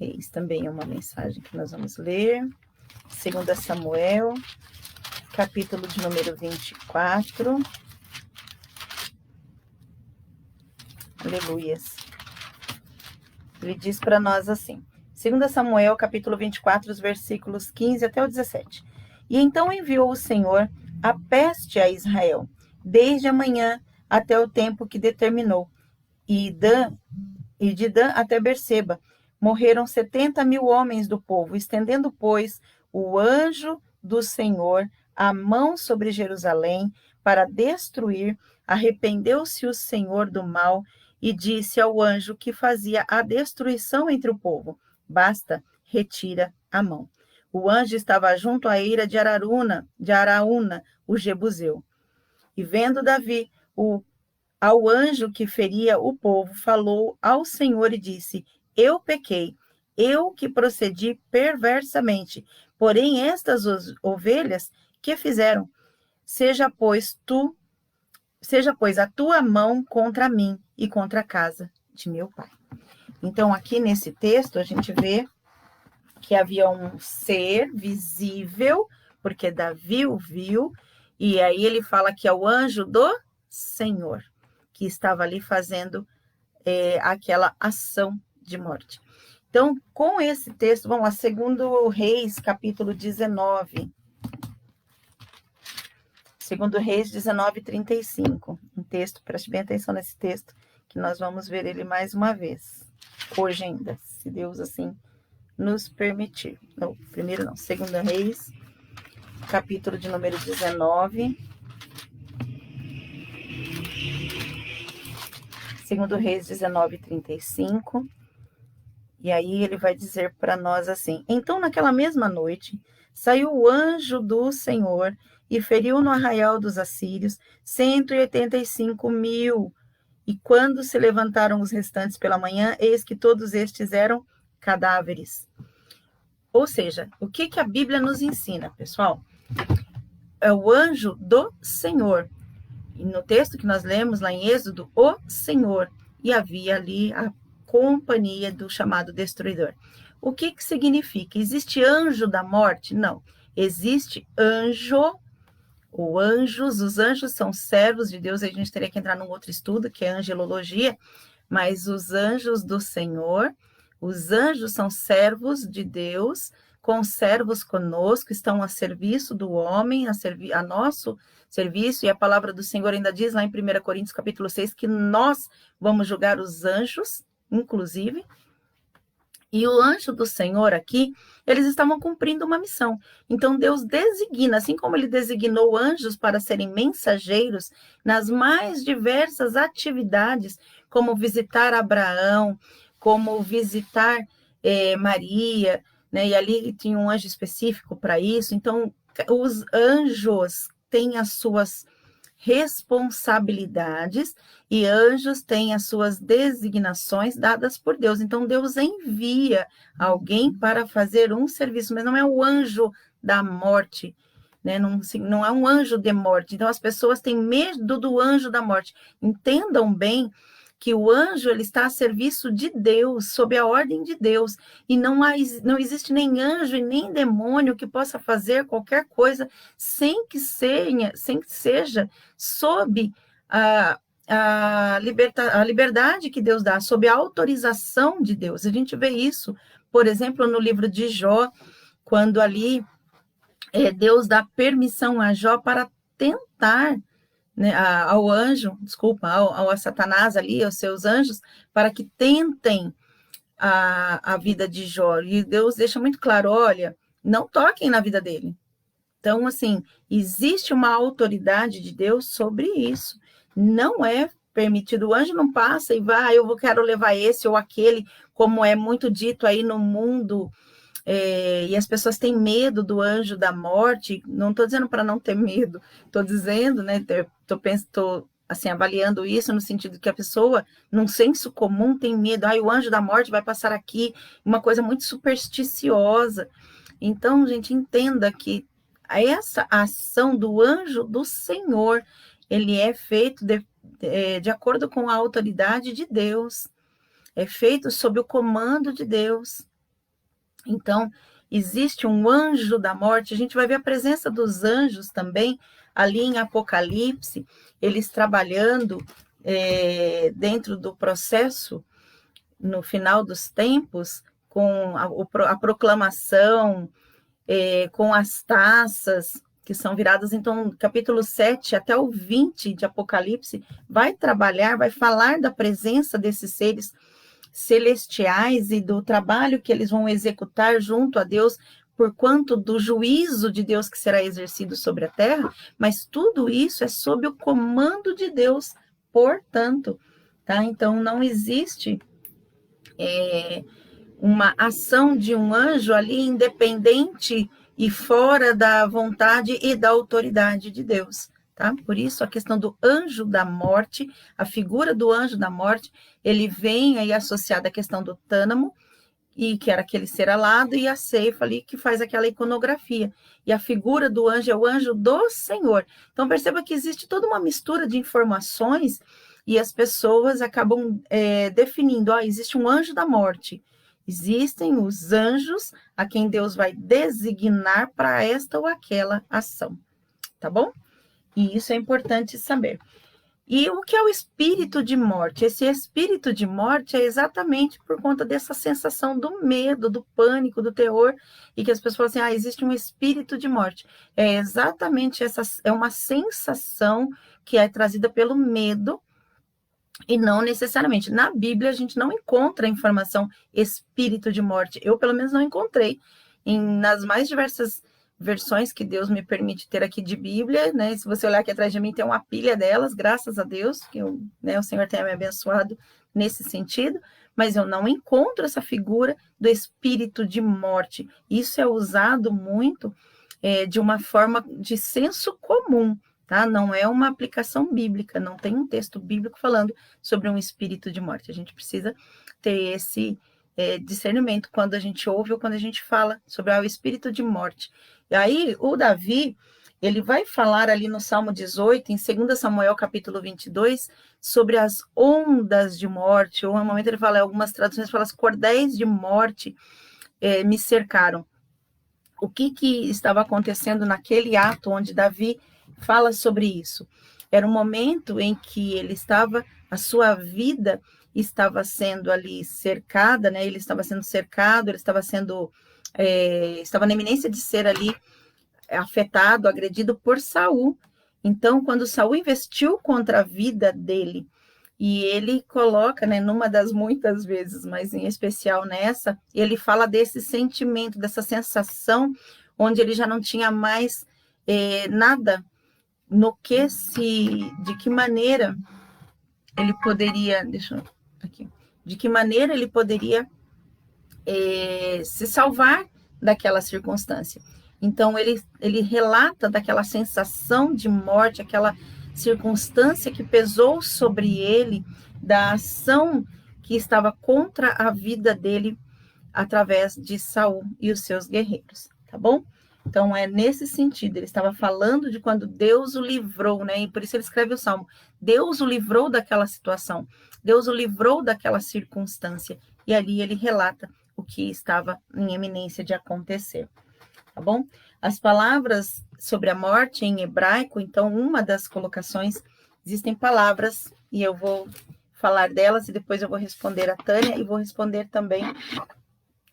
Reis também é uma mensagem que nós vamos ler. 2 Samuel, capítulo de número 24. Aleluias. Ele diz para nós assim: 2 Samuel, capítulo 24, os versículos 15 até o 17. E então enviou o Senhor a peste a Israel, desde a manhã até o tempo que determinou, e de Dan até Berseba. Morreram 70.000 homens do povo, estendendo, pois, o anjo do Senhor a mão sobre Jerusalém para destruir. Arrependeu-se o Senhor do mal e disse ao anjo que fazia a destruição entre o povo: basta, retira a mão. O anjo estava junto à eira de Araúna, o jebuseu. E vendo Davi ao anjo que feria o povo, falou ao Senhor e disse: eu pequei, eu que procedi perversamente. Porém, estas ovelhas que fizeram, seja, pois, a tua mão contra mim e contra a casa de meu pai. Então, aqui nesse texto, a gente vê que havia um ser visível, porque Davi o viu, e aí ele fala que é o anjo do Senhor, que estava ali fazendo aquela ação de morte. Então, com esse texto, vamos lá, 2 Reis, capítulo 19. 2 Reis 19, 35. Um texto, preste bem atenção nesse texto, que nós vamos ver ele mais uma vez. Hoje ainda, se Deus assim nos permitir. Não, primeiro não, 2 Reis, capítulo de número 19. 2 Reis 19, 35. E aí ele vai dizer para nós assim: então naquela mesma noite saiu o anjo do Senhor e feriu no arraial dos assírios 185.000. E quando se levantaram os restantes pela manhã, eis que todos estes eram cadáveres. Ou seja, o que a Bíblia nos ensina, pessoal? É o anjo do Senhor. E no texto que nós lemos lá em Êxodo, o Senhor. E havia ali a companhia do chamado destruidor. O que significa? Existe anjo da morte? Não. Existe anjo, os anjos são servos de Deus, a gente teria que entrar num outro estudo, que é angelologia, mas os anjos do Senhor, os anjos são servos de Deus, conservos conosco, estão a serviço do homem, a nosso serviço, e a palavra do Senhor ainda diz lá em 1 Coríntios capítulo 6, que nós vamos julgar os anjos, inclusive, e o anjo do Senhor aqui, eles estavam cumprindo uma missão. Então Deus designa, assim como ele designou anjos para serem mensageiros nas mais diversas atividades, como visitar Abraão, como visitar Maria, né? E ali tinha um anjo específico para isso. Então, os anjos têm as suas responsabilidades e anjos têm as suas designações dadas por Deus. Então, Deus envia alguém para fazer um serviço, mas não é o anjo da morte, né? Não é um anjo de morte. Então, as pessoas têm medo do anjo da morte. Entendam bem que o anjo ele está a serviço de Deus, sob a ordem de Deus, e não existe nem anjo e nem demônio que possa fazer qualquer coisa sem que seja sob a liberdade que Deus dá, sob a autorização de Deus. A gente vê isso, por exemplo, no livro de Jó, quando ali Deus dá permissão a Jó para tentar, né, ao anjo, desculpa, ao Satanás ali, aos seus anjos, para que tentem a vida de Jó. E Deus deixa muito claro, olha, não toquem na vida dele. Então, assim, existe uma autoridade de Deus sobre isso. Não é permitido. O anjo não passa e vai, quero levar esse ou aquele, como é muito dito aí no mundo. E as pessoas têm medo do anjo da morte. Não estou dizendo para não ter medo, estou dizendo, né? Estou assim, avaliando isso no sentido que a pessoa, num senso comum, tem medo. O anjo da morte vai passar aqui, uma coisa muito supersticiosa. Então, gente, entenda que essa ação do anjo do Senhor, ele é feito de acordo com a autoridade de Deus, é feito sob o comando de Deus. Então, existe um anjo da morte, a gente vai ver a presença dos anjos também, ali em Apocalipse, eles trabalhando dentro do processo, no final dos tempos, com a proclamação, com as taças que são viradas. Então, capítulo 7 até o 20 de Apocalipse, vai falar da presença desses seres celestiais e do trabalho que eles vão executar junto a Deus, por quanto do juízo de Deus que será exercido sobre a terra, mas tudo isso é sob o comando de Deus, portanto, tá? Então, não existe uma ação de um anjo ali independente e fora da vontade e da autoridade de Deus, tá? Por isso a questão do anjo da morte, a figura do anjo da morte, ele vem aí associado à questão do tânamo, e que era aquele ser alado, e a ceifa ali que faz aquela iconografia. E a figura do anjo é o anjo do Senhor. Então perceba que existe toda uma mistura de informações e as pessoas acabam definindo, existe um anjo da morte. Existem os anjos a quem Deus vai designar para esta ou aquela ação, tá bom? E isso é importante saber. E o que é o espírito de morte? Esse espírito de morte é exatamente por conta dessa sensação do medo, do pânico, do terror, e que as pessoas falam assim, existe um espírito de morte. É exatamente é uma sensação que é trazida pelo medo, e não necessariamente. Na Bíblia, a gente não encontra a informação espírito de morte. Eu, pelo menos, não encontrei. Nas mais diversas versões que Deus me permite ter aqui de Bíblia, né? Se você olhar aqui atrás de mim, tem uma pilha delas, graças a Deus, que o Senhor tenha me abençoado nesse sentido, mas eu não encontro essa figura do espírito de morte. Isso é usado muito de uma forma de senso comum, tá? Não é uma aplicação bíblica, não tem um texto bíblico falando sobre um espírito de morte. A gente precisa ter esse discernimento quando a gente ouve ou quando a gente fala sobre o espírito de morte. E aí, o Davi, ele vai falar ali no Salmo 18, em 2 Samuel capítulo 22, sobre as ondas de morte, ou no momento ele fala, algumas traduções falam, as cordéis de morte me cercaram. O que estava acontecendo naquele ato onde Davi fala sobre isso? Era um momento em que ele estava, a sua vida estava sendo ali cercada, né? Ele estava sendo cercado, ele estava sendo, estava na iminência de ser ali afetado, agredido por Saul. Então, quando Saul investiu contra a vida dele, e ele coloca, né, numa das muitas vezes, mas em especial nessa, ele fala desse sentimento, dessa sensação, onde ele já não tinha mais nada de que maneira ele poderia, de que maneira ele poderia se salvar daquela circunstância. Então, ele relata daquela sensação de morte, aquela circunstância que pesou sobre ele, da ação que estava contra a vida dele através de Saul e os seus guerreiros, tá bom? Então, é nesse sentido, ele estava falando de quando Deus o livrou, né? E por isso ele escreve o Salmo. Deus o livrou daquela situação, Deus o livrou daquela circunstância. E ali ele relata o que estava em eminência de acontecer, tá bom? As palavras sobre a morte em hebraico, então, uma das colocações, existem palavras, e eu vou falar delas, e depois eu vou responder a Tânia, e vou responder também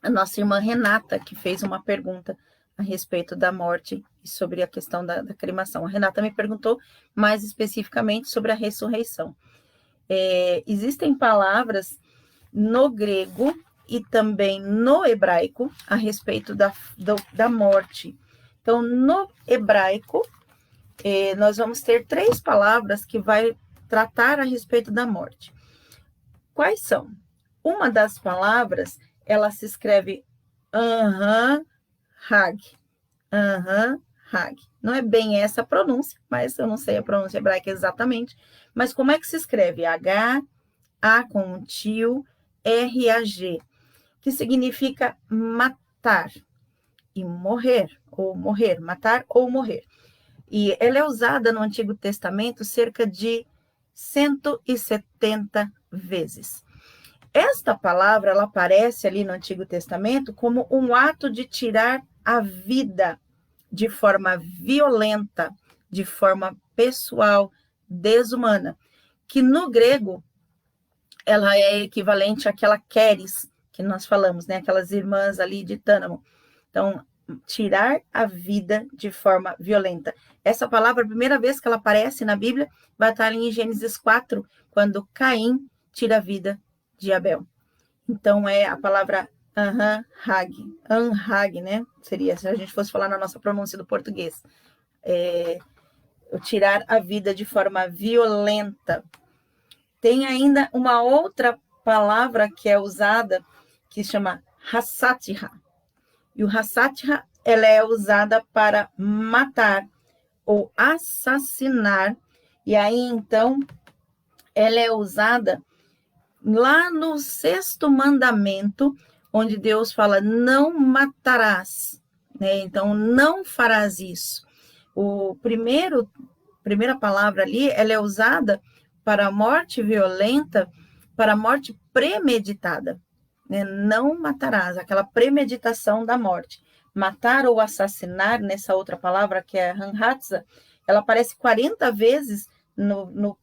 a nossa irmã Renata, que fez uma pergunta a respeito da morte e sobre a questão da cremação. A Renata me perguntou mais especificamente sobre a ressurreição. Existem palavras no grego e também no hebraico a respeito da morte. Então, no hebraico, nós vamos ter 3 palavras que vai tratar a respeito da morte. Quais são? Uma das palavras, ela se escreve Hag. Hag. Não é bem essa a pronúncia, mas eu não sei a pronúncia hebraica exatamente. Mas como é que se escreve? H, A com um tio, R-A-G, que significa matar e morrer, ou morrer, matar ou morrer. E ela é usada no Antigo Testamento cerca de 170 vezes. Esta palavra, ela aparece ali no Antigo Testamento como um ato de tirar a vida de forma violenta, de forma pessoal, desumana, que no grego ela é equivalente àquela queres que nós falamos, né? Aquelas irmãs ali de Tânamo. Então, tirar a vida de forma violenta. Essa palavra, a primeira vez que ela aparece na Bíblia, vai estar ali em Gênesis 4, quando Caim tira a vida de Abel. Então, é a palavra Anhag, né? Seria, se a gente fosse falar na nossa pronúncia do português. Tirar a vida de forma violenta. Tem ainda uma outra palavra que é usada, que chama Hassatha. E o Hassatha, ela é usada para matar ou assassinar. E aí, então, ela é usada lá no 6º mandamento, onde Deus fala, não matarás, né? Então, não farás isso. Primeira palavra ali, ela é usada para a morte violenta, para a morte premeditada, né? Não matarás, aquela premeditação da morte. Matar ou assassinar, nessa outra palavra, que é hanhatza, ela aparece 40 vezes no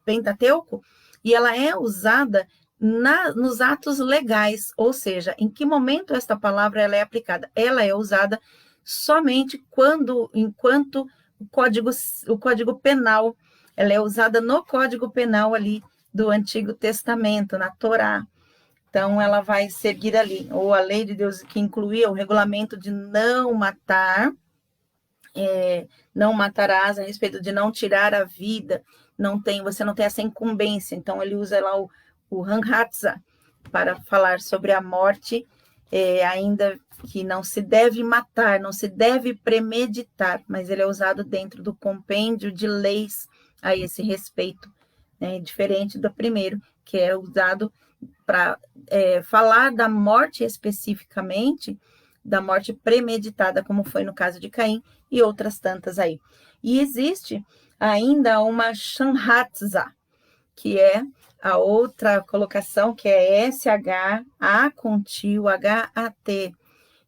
Pentateuco, e ela é usada nos atos legais, ou seja, em que momento esta palavra ela é aplicada? Ela é usada somente enquanto o código penal, ela é usada no Código Penal ali do Antigo Testamento, na Torá. Então, ela vai seguir ali, ou a lei de Deus que incluía o regulamento de não matar, não matarás, a respeito de não tirar a vida, você não tem essa incumbência. Então, ele usa lá o hanhatza para falar sobre a morte, ainda que não se deve matar, não se deve premeditar, mas ele é usado dentro do compêndio de leis a esse respeito, né? Diferente do primeiro, que é usado para falar da morte especificamente, da morte premeditada, como foi no caso de Caim e outras tantas aí. E existe ainda uma Shamhatza, que é a outra colocação, que é S-H-A com tio, H-A-T.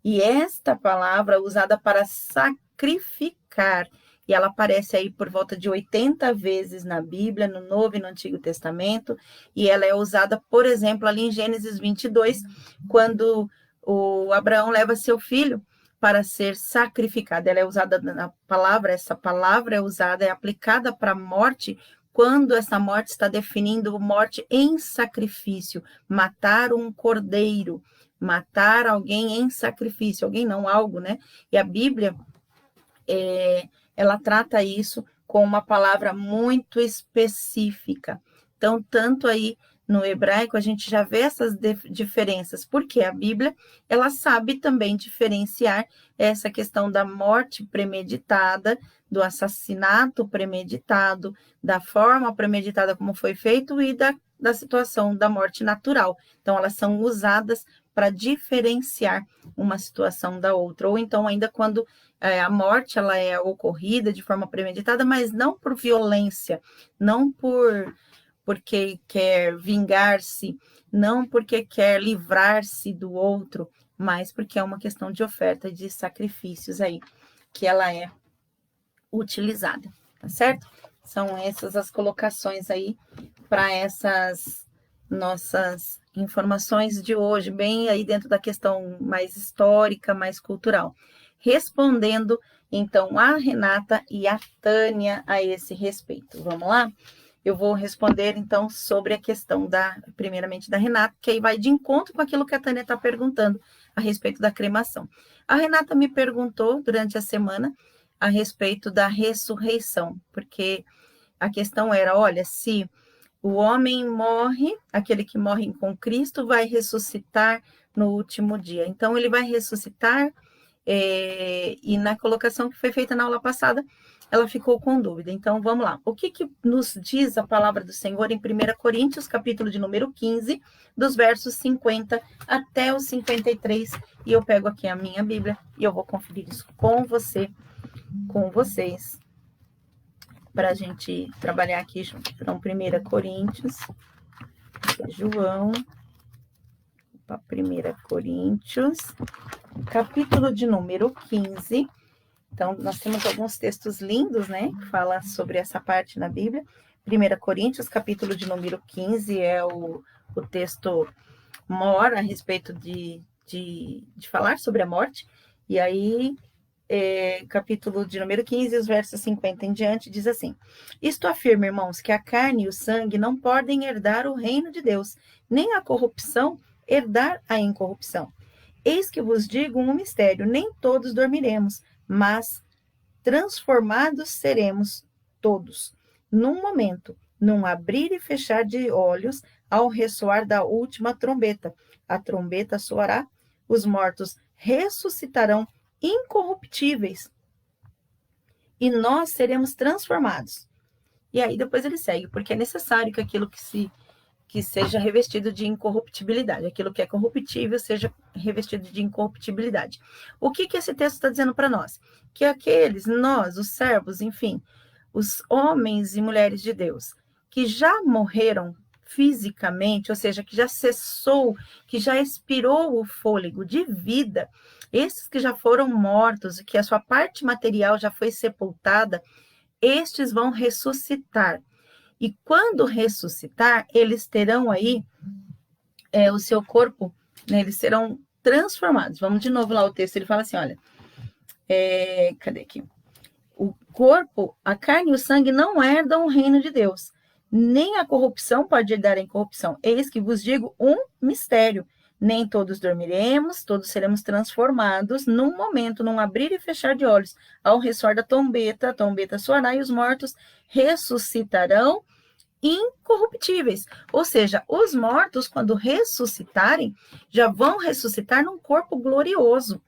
E esta palavra é usada para sacrificar, e ela aparece aí por volta de 80 vezes na Bíblia, no Novo e no Antigo Testamento, e ela é usada, por exemplo, ali em Gênesis 22, quando o Abraão leva seu filho para ser sacrificado. Ela é usada essa palavra é usada, é aplicada para a morte, quando essa morte está definindo morte em sacrifício, matar um cordeiro, matar alguém em sacrifício, alguém não, algo, né? E a Bíblia, ela trata isso com uma palavra muito específica. Então, tanto aí no hebraico, a gente já vê essas diferenças, porque a Bíblia, ela sabe também diferenciar essa questão da morte premeditada, do assassinato premeditado, da forma premeditada como foi feito e da situação da morte natural. Então, elas são usadas para diferenciar uma situação da outra, ou então ainda quando a morte ela é ocorrida de forma premeditada, mas não por violência, não porque quer vingar-se, não porque quer livrar-se do outro, mas porque é uma questão de oferta de sacrifícios aí, que ela é utilizada, tá certo? São essas as colocações aí para essas nossas informações de hoje, bem aí dentro da questão mais histórica, mais cultural. Respondendo, então, a Renata e a Tânia a esse respeito. Vamos lá? Eu vou responder, então, sobre a questão primeiramente da Renata, que aí vai de encontro com aquilo que a Tânia está perguntando a respeito da cremação. A Renata me perguntou durante a semana a respeito da ressurreição, porque a questão era, olha, se o homem morre, aquele que morre com Cristo vai ressuscitar no último dia. Então, ele vai ressuscitar, e na colocação que foi feita na aula passada, ela ficou com dúvida. Então, vamos lá. O que nos diz a palavra do Senhor em 1 Coríntios, capítulo de número 15, dos versos 50 até os 53, e eu pego aqui a minha Bíblia e eu vou conferir isso com vocês, para a gente trabalhar aqui junto. Então, 1 Coríntios, João, 1 Coríntios, capítulo de número 15. Então, nós temos alguns textos lindos, né, que falam sobre essa parte na Bíblia. 1 Coríntios, capítulo de número 15, é o texto maior a respeito de falar sobre a morte. E aí, capítulo de número 15, os versos 50 em diante, diz assim: Isto afirma, irmãos, que a carne e o sangue não podem herdar o reino de Deus, nem a corrupção herdar a incorrupção. Eis que vos digo um mistério: nem todos dormiremos, mas transformados seremos todos, num momento, num abrir e fechar de olhos, ao ressoar da última trombeta. A trombeta soará, os mortos ressuscitarão incorruptíveis, e nós seremos transformados. E aí depois ele segue, porque é necessário que aquilo que seja revestido de incorruptibilidade, aquilo que é corruptível seja revestido de incorruptibilidade. O que esse texto está dizendo para nós? Que nós, os servos, enfim, os homens e mulheres de Deus, que já morreram fisicamente, ou seja, que já cessou, que já expirou o fôlego de vida, esses que já foram mortos, que a sua parte material já foi sepultada, estes vão ressuscitar. E quando ressuscitar, eles terão aí o seu corpo, né, eles serão transformados. Vamos de novo lá o texto, ele fala assim, olha, cadê aqui? O corpo, a carne e o sangue não herdam o reino de Deus, nem a corrupção pode herdar a incorrupção. Eis que vos digo um mistério: nem todos dormiremos, todos seremos transformados num momento, num abrir e fechar de olhos, ao ressoar da trombeta, a trombeta soará e os mortos ressuscitarão incorruptíveis. Ou seja, os mortos, quando ressuscitarem, já vão ressuscitar num corpo glorioso,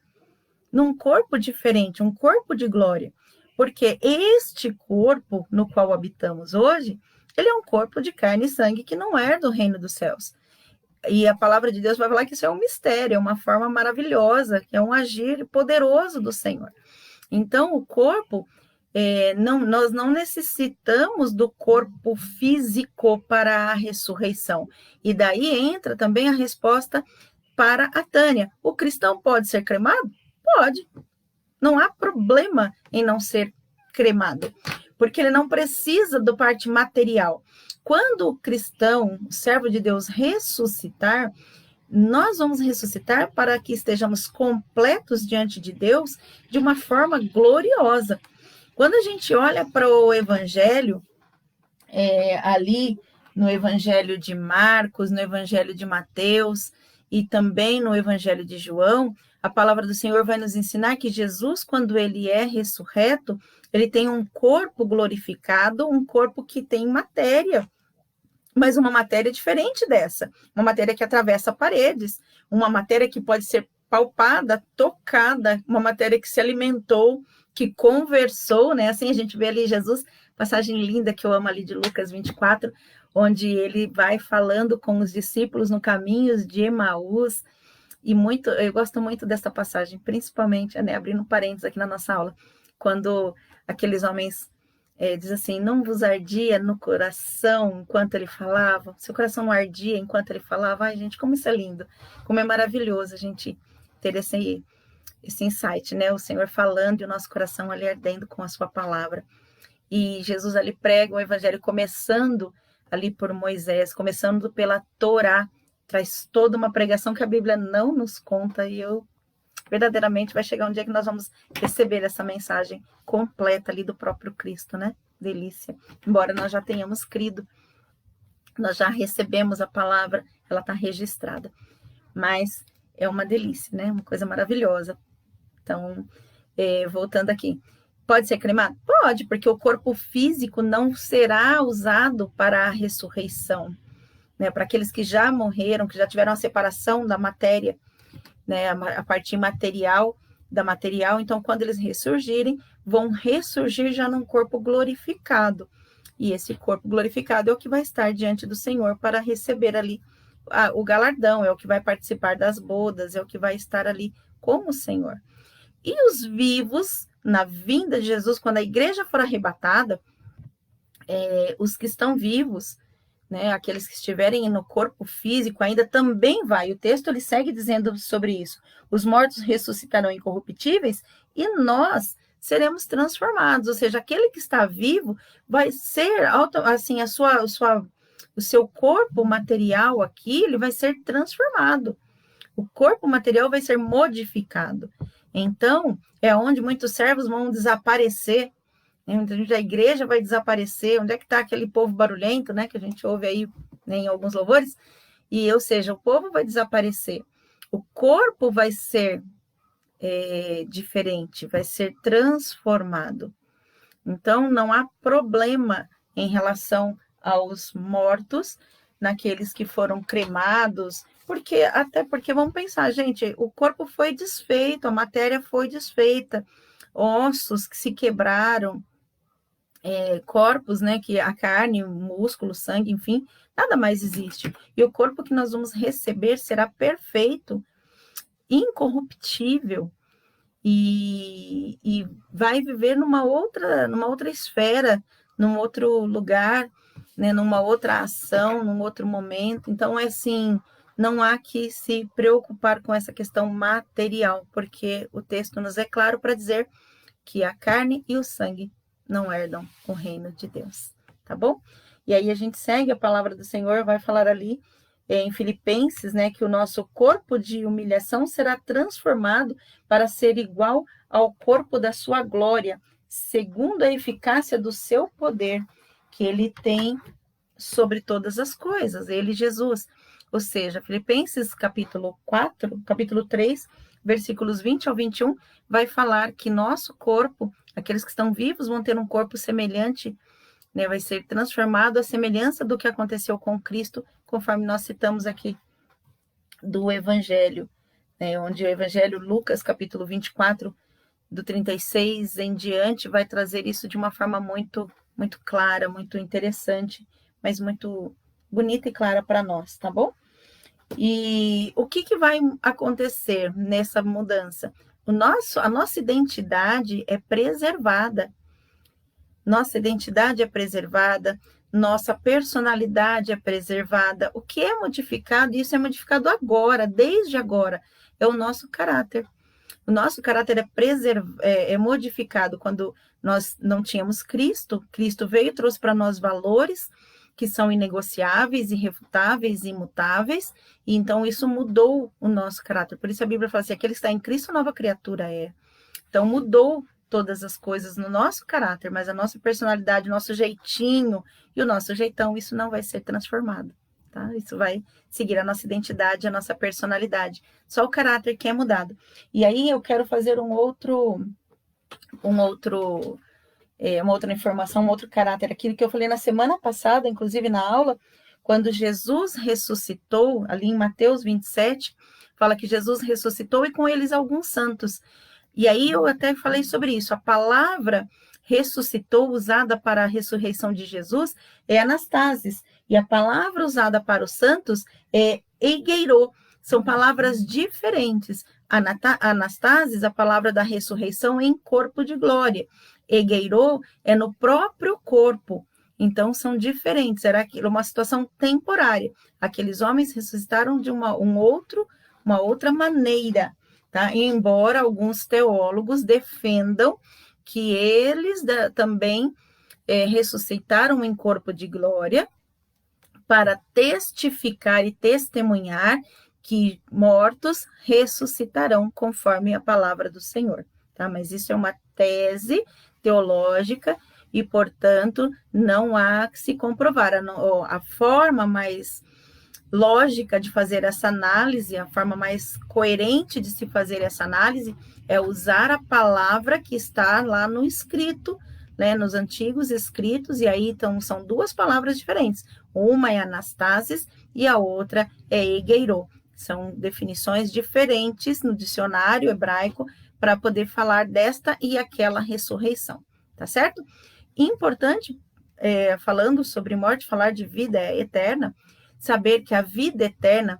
num corpo diferente, um corpo de glória. Porque este corpo no qual habitamos hoje, ele é um corpo de carne e sangue que não é do reino dos céus. E a palavra de Deus vai falar que isso é um mistério, é uma forma maravilhosa, que é um agir poderoso do Senhor. Então, o corpo, nós não necessitamos do corpo físico para a ressurreição. E daí entra também a resposta para a Tânia. O cristão pode ser cremado? Pode. Não há problema em não ser cremado, porque ele não precisa da parte material. Quando o cristão, o servo de Deus, ressuscitar, nós vamos ressuscitar para que estejamos completos diante de Deus de uma forma gloriosa. Quando a gente olha para o Evangelho, ali no Evangelho de Marcos, no Evangelho de Mateus e também no Evangelho de João, a palavra do Senhor vai nos ensinar que Jesus, quando ele é ressurreto, ele tem um corpo glorificado, um corpo que tem matéria, mas uma matéria diferente dessa, uma matéria que atravessa paredes, uma matéria que pode ser palpada, tocada, uma matéria que se alimentou, que conversou, né? Assim a gente vê ali Jesus, passagem linda que eu amo ali de Lucas 24, onde ele vai falando com os discípulos no caminho de Emaús, e eu gosto muito dessa passagem, principalmente, né, abrindo parênteses aqui na nossa aula, quando aqueles homens diz assim, não vos ardia no coração enquanto ele falava, seu coração não ardia enquanto ele falava. Ai, gente, como isso é lindo, como é maravilhoso a gente ter esse insight, né, o Senhor falando e o nosso coração ali ardendo com a sua palavra. E Jesus ali prega o evangelho começando ali por Moisés, começando pela Torá, traz toda uma pregação que a Bíblia não nos conta, e verdadeiramente vai chegar um dia que nós vamos receber essa mensagem completa ali do próprio Cristo, né? Delícia. Embora nós já tenhamos crido, nós já recebemos a palavra, ela está registrada. Mas é uma delícia, né? Uma coisa maravilhosa. Então, voltando aqui. Pode ser cremado? Pode, porque o corpo físico não será usado para a ressurreição, né? Para aqueles que já morreram, que já tiveram a separação da matéria, né? A parte material da material. Então, quando eles ressurgirem, vão ressurgir já num corpo glorificado. E esse corpo glorificado é o que vai estar diante do Senhor para receber ali o galardão, é o que vai participar das bodas, é o que vai estar ali com o Senhor. E os vivos, na vinda de Jesus, quando a igreja for arrebatada, os que estão vivos, né, aqueles que estiverem no corpo físico ainda também vai. O texto ele segue dizendo sobre isso. Os mortos ressuscitarão incorruptíveis e nós seremos transformados. Ou seja, aquele que está vivo vai ser, assim, o seu corpo material aqui, ele vai ser transformado. O corpo material vai ser modificado. Então, é onde muitos servos vão desaparecer. Onde a igreja vai desaparecer, onde é que está aquele povo barulhento, né, que a gente ouve aí, né, em alguns louvores, ou seja, o povo vai desaparecer, o corpo vai ser diferente, vai ser transformado. Então, não há problema em relação aos mortos, naqueles que foram cremados, até porque, vamos pensar, gente, o corpo foi desfeito, a matéria foi desfeita, ossos que se quebraram, corpos, né, que a carne, o músculo, sangue, enfim, nada mais existe. E o corpo que nós vamos receber será perfeito, incorruptível, e vai viver numa outra esfera, num outro lugar, né, numa outra ação, num outro momento. Então, assim, não há que se preocupar com essa questão material, porque o texto nos é claro para dizer que a carne e o sangue não herdam o reino de Deus, tá bom? E aí a gente segue a palavra do Senhor, vai falar ali em Filipenses, né, que o nosso corpo de humilhação será transformado para ser igual ao corpo da sua glória, segundo a eficácia do seu poder, que ele tem sobre todas as coisas, ele, Jesus. Ou seja, Filipenses capítulo 3, versículos 20 ao 21, vai falar que nosso corpo, aqueles que estão vivos vão ter um corpo semelhante, né, vai ser transformado à semelhança do que aconteceu com Cristo, conforme nós citamos aqui do Evangelho, né, onde o Evangelho Lucas, capítulo 24, do 36 em diante, vai trazer isso de uma forma muito, muito clara, muito interessante, mas muito bonita e clara para nós, tá bom? E o que vai acontecer nessa mudança? A nossa identidade é preservada. Nossa identidade é preservada, nossa personalidade é preservada. O que é modificado, isso é modificado agora, desde agora, é o nosso caráter. O nosso caráter é modificado quando nós não tínhamos Cristo. Cristo veio e trouxe para nós valores que são inegociáveis, irrefutáveis, imutáveis, e então isso mudou o nosso caráter. Por isso a Bíblia fala assim, aquele que está em Cristo, nova criatura é. Então mudou todas as coisas no nosso caráter, mas a nossa personalidade, o nosso jeitinho e o nosso jeitão, isso não vai ser transformado, tá? Isso vai seguir a nossa identidade, a nossa personalidade. Só o caráter que é mudado. E aí eu quero fazer uma outra informação, um outro caráter aqui, que eu falei na semana passada, inclusive na aula, quando Jesus ressuscitou, ali em Mateus 27, fala que Jesus ressuscitou e com eles alguns santos. E aí eu até falei sobre isso. A palavra ressuscitou, usada para a ressurreição de Jesus, é anastasis. E a palavra usada para os santos é egeirô. São palavras diferentes. Anastasis, a palavra da ressurreição em corpo de glória. Egeirô é no próprio corpo. Então, são diferentes. Era uma situação temporária. Aqueles homens ressuscitaram de uma outra maneira. Tá? Embora alguns teólogos defendam que eles também ressuscitaram em corpo de glória para testificar e testemunhar que mortos ressuscitarão conforme a palavra do Senhor. Tá? Mas isso é uma tese teológica e, portanto, não há que se comprovar. A forma mais lógica de fazer essa análise, a forma mais coerente de se fazer essa análise é usar a palavra que está lá no escrito, né, nos antigos escritos, e aí então são duas palavras diferentes. Uma é anastasis e a outra é egeirô. São definições diferentes no dicionário hebraico para poder falar desta e aquela ressurreição, tá certo? Importante, falando sobre morte, falar de vida eterna, saber que a vida eterna,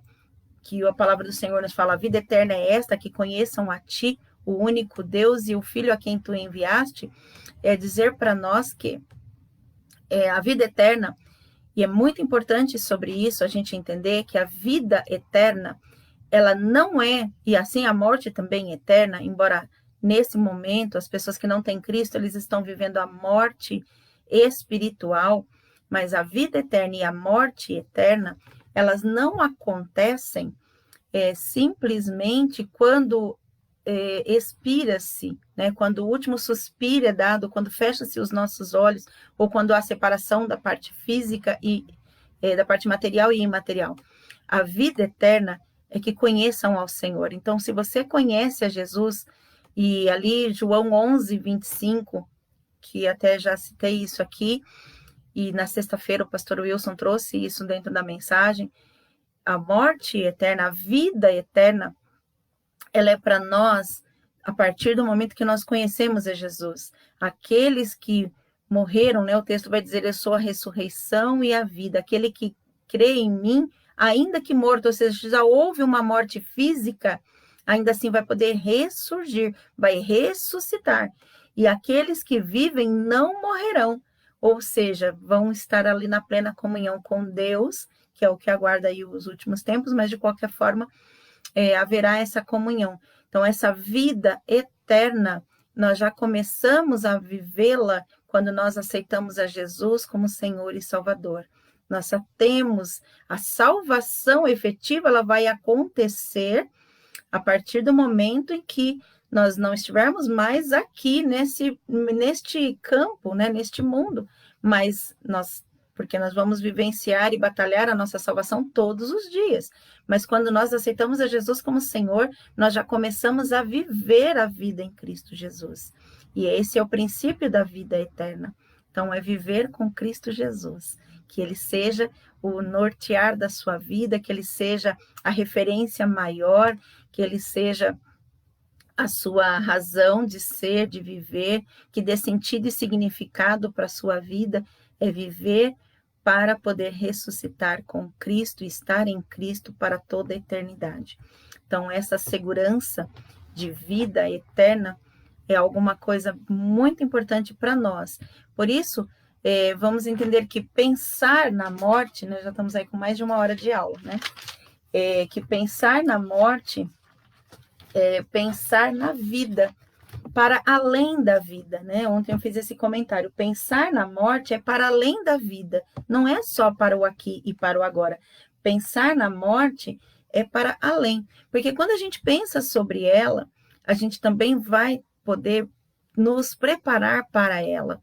que a palavra do Senhor nos fala, a vida eterna é esta, que conheçam a Ti, o único Deus e o Filho a quem Tu enviaste, é dizer para nós que a vida eterna, e é muito importante sobre isso a gente entender que a vida eterna, ela não é, e assim a morte também é eterna, embora nesse momento as pessoas que não têm Cristo, eles estão vivendo a morte espiritual, mas a vida eterna e a morte eterna, elas não acontecem simplesmente quando expira-se, né? Quando o último suspiro é dado, quando fecha-se os nossos olhos, ou quando há separação da parte física e da parte material e imaterial. A vida eterna é que conheçam ao Senhor. Então, se você conhece a Jesus, e ali João 11, 25, que até já citei isso aqui, e na sexta-feira o pastor Wilson trouxe isso dentro da mensagem, a morte eterna, a vida eterna, ela é para nós a partir do momento que nós conhecemos a Jesus. Aqueles que morreram, né, o texto vai dizer, eu sou a ressurreição e a vida. Aquele que crê em mim, ainda que morto, ou seja, já houve uma morte física, ainda assim vai poder ressurgir, vai ressuscitar. E aqueles que vivem não morrerão, ou seja, vão estar ali na plena comunhão com Deus, que é o que aguarda aí os últimos tempos, mas de qualquer forma haverá essa comunhão. Então, essa vida eterna, nós já começamos a vivê-la quando nós aceitamos a Jesus como Senhor e Salvador. Nós já temos a salvação efetiva, ela vai acontecer a partir do momento em que nós não estivermos mais aqui neste campo, né, neste mundo, mas porque nós vamos vivenciar e batalhar a nossa salvação todos os dias. Mas quando nós aceitamos a Jesus como Senhor, nós já começamos a viver a vida em Cristo Jesus. E esse é o princípio da vida eterna. Então, é viver com Cristo Jesus. Que Ele seja o nortear da sua vida, que Ele seja a referência maior, que Ele seja a sua razão de ser, de viver, que dê sentido e significado para a sua vida, é viver para poder ressuscitar com Cristo e estar em Cristo para toda a eternidade. Então, essa segurança de vida eterna é alguma coisa muito importante para nós. Por isso, vamos entender que pensar na morte, nós já estamos aí com mais de 1 hora de aula, né? Que pensar na morte é pensar na vida, para além da vida, né? Ontem eu fiz esse comentário. Pensar na morte é para além da vida, não é só para o aqui e para o agora. Pensar na morte é para além, porque quando a gente pensa sobre ela, a gente também vai poder nos preparar para ela.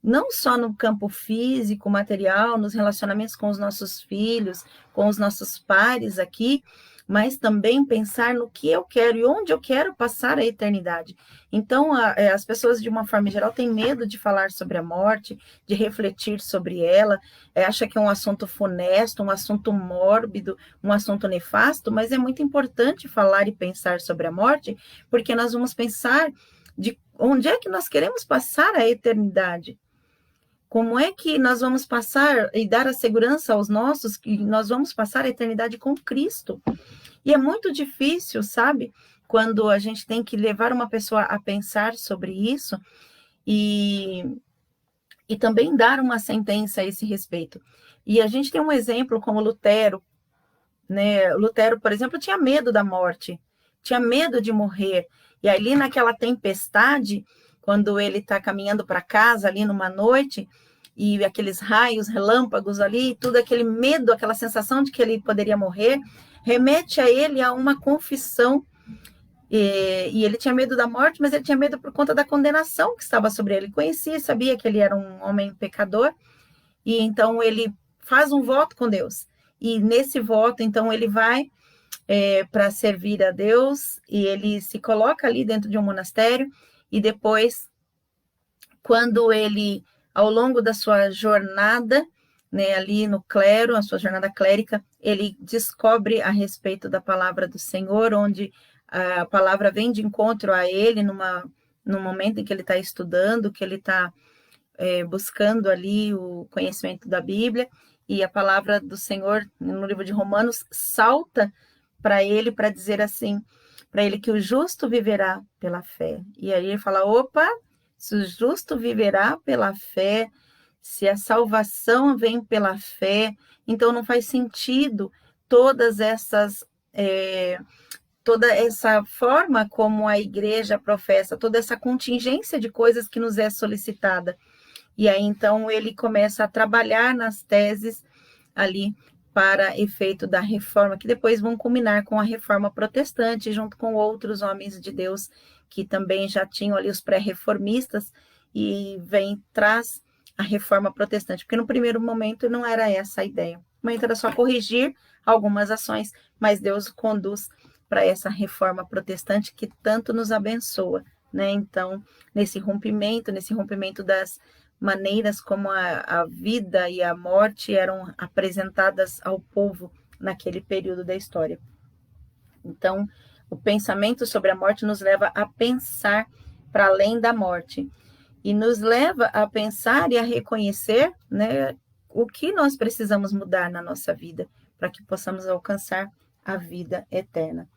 Não só no campo físico, material, nos relacionamentos com os nossos filhos, com os nossos pares aqui, mas também pensar no que eu quero e onde eu quero passar a eternidade. Então, as pessoas, de uma forma geral, têm medo de falar sobre a morte, de refletir sobre ela, acha que é um assunto funesto, um assunto mórbido, um assunto nefasto, mas é muito importante falar e pensar sobre a morte, porque nós vamos pensar de onde é que nós queremos passar a eternidade. Como é que nós vamos passar e dar a segurança aos nossos que nós vamos passar a eternidade com Cristo? E é muito difícil, sabe? Quando a gente tem que levar uma pessoa a pensar sobre isso e também dar uma sentença a esse respeito. E a gente tem um exemplo como Lutero, né? Lutero, por exemplo, tinha medo da morte, tinha medo de morrer. E ali naquela tempestade, quando ele está caminhando para casa ali numa noite, e aqueles raios, relâmpagos ali, tudo aquele medo, aquela sensação de que ele poderia morrer, remete a ele a uma confissão. E ele tinha medo da morte, mas ele tinha medo por conta da condenação que estava sobre ele. Ele conhecia, sabia que ele era um homem pecador, e então ele faz um voto com Deus. E nesse voto, então, ele vai para servir a Deus, e ele se coloca ali dentro de um monastério, e depois, quando ele, ao longo da sua jornada, né, ali no clero, a sua jornada clérica, ele descobre a respeito da palavra do Senhor, onde a palavra vem de encontro a ele no momento em que ele está estudando, que ele está buscando ali o conhecimento da Bíblia, e a palavra do Senhor, no livro de Romanos, salta para ele para dizer assim, para ele que o justo viverá pela fé. E aí ele fala, opa, se o justo viverá pela fé, se a salvação vem pela fé, então não faz sentido toda essa forma como a igreja professa, toda essa contingência de coisas que nos é solicitada. E aí, então, ele começa a trabalhar nas teses ali para efeito da reforma, que depois vão culminar com a reforma protestante, junto com outros homens de Deus que também já tinham ali os pré-reformistas, e traz a reforma protestante, porque no primeiro momento não era essa a ideia. No momento era só corrigir algumas ações, mas Deus conduz para essa reforma protestante que tanto nos abençoa, né? Então, nesse rompimento das maneiras como a vida e a morte eram apresentadas ao povo naquele período da história. Então, o pensamento sobre a morte nos leva a pensar para além da morte e nos leva a pensar e a reconhecer, né, o que nós precisamos mudar na nossa vida para que possamos alcançar a vida eterna.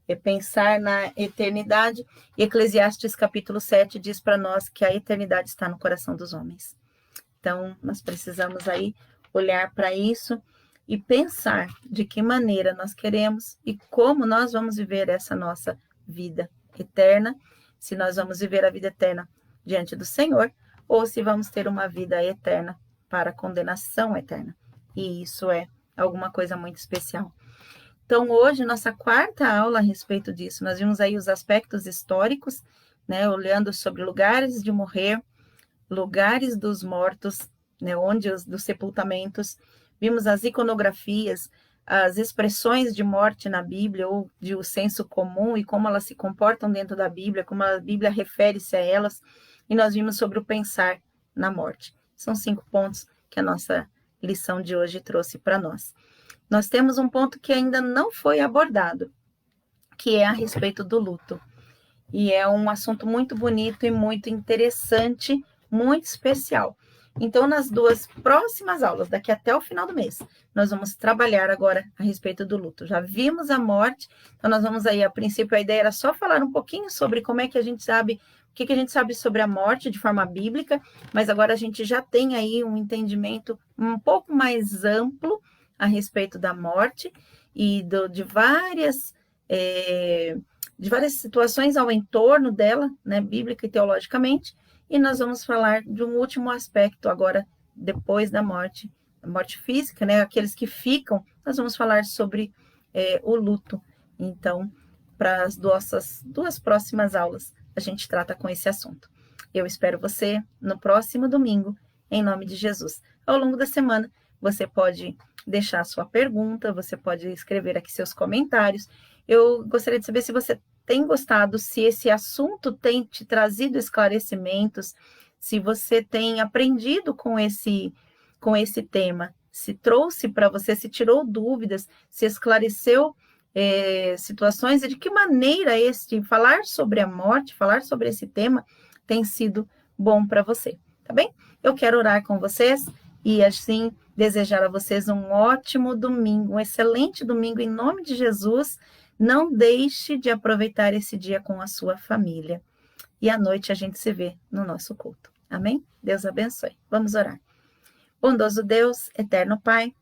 É pensar na eternidade. E Eclesiastes capítulo 7 diz para nós que a eternidade está no coração dos homens. Então, nós precisamos aí olhar para isso e pensar de que maneira nós queremos e como nós vamos viver essa nossa vida eterna, se nós vamos viver a vida eterna diante do Senhor, ou se vamos ter uma vida eterna para condenação eterna. E isso é alguma coisa muito especial. Então, hoje, nossa quarta aula a respeito disso, nós vimos aí os aspectos históricos, né, olhando sobre lugares de morrer, lugares dos mortos, né, dos sepultamentos, vimos as iconografias, as expressões de morte na Bíblia, ou de o senso comum, e como elas se comportam dentro da Bíblia, como a Bíblia refere-se a elas, e nós vimos sobre o pensar na morte. São 5 pontos que a nossa lição de hoje trouxe para nós. Nós temos um ponto que ainda não foi abordado, que é a respeito do luto. E é um assunto muito bonito e muito interessante, muito especial. Então, nas 2 próximas aulas, daqui até o final do mês, nós vamos trabalhar agora a respeito do luto. Já vimos a morte, então nós vamos aí, a princípio, a ideia era só falar um pouquinho sobre como é que a gente sabe, o que a gente sabe sobre a morte de forma bíblica, mas agora a gente já tem aí um entendimento um pouco mais amplo a respeito da morte e de várias situações ao entorno dela, né, bíblica e teologicamente, e nós vamos falar de um último aspecto agora, depois da morte, a morte física, né, aqueles que ficam, nós vamos falar sobre o luto. Então, para as nossas 2 próximas aulas, a gente trata com esse assunto. Eu espero você no próximo domingo, em nome de Jesus. Ao longo da semana, você pode deixar a sua pergunta, você pode escrever aqui seus comentários. Eu gostaria de saber se você tem gostado, se esse assunto tem te trazido esclarecimentos, se você tem aprendido com esse tema, se trouxe para você, se tirou dúvidas, se esclareceu situações e de que maneira falar sobre a morte, falar sobre esse tema tem sido bom para você, tá bem? Eu quero orar com vocês e assim desejar a vocês um ótimo domingo, um excelente domingo em nome de Jesus. Não deixe de aproveitar esse dia com a sua família. E à noite a gente se vê no nosso culto. Amém? Deus abençoe. Vamos orar. Bondoso Deus, eterno Pai,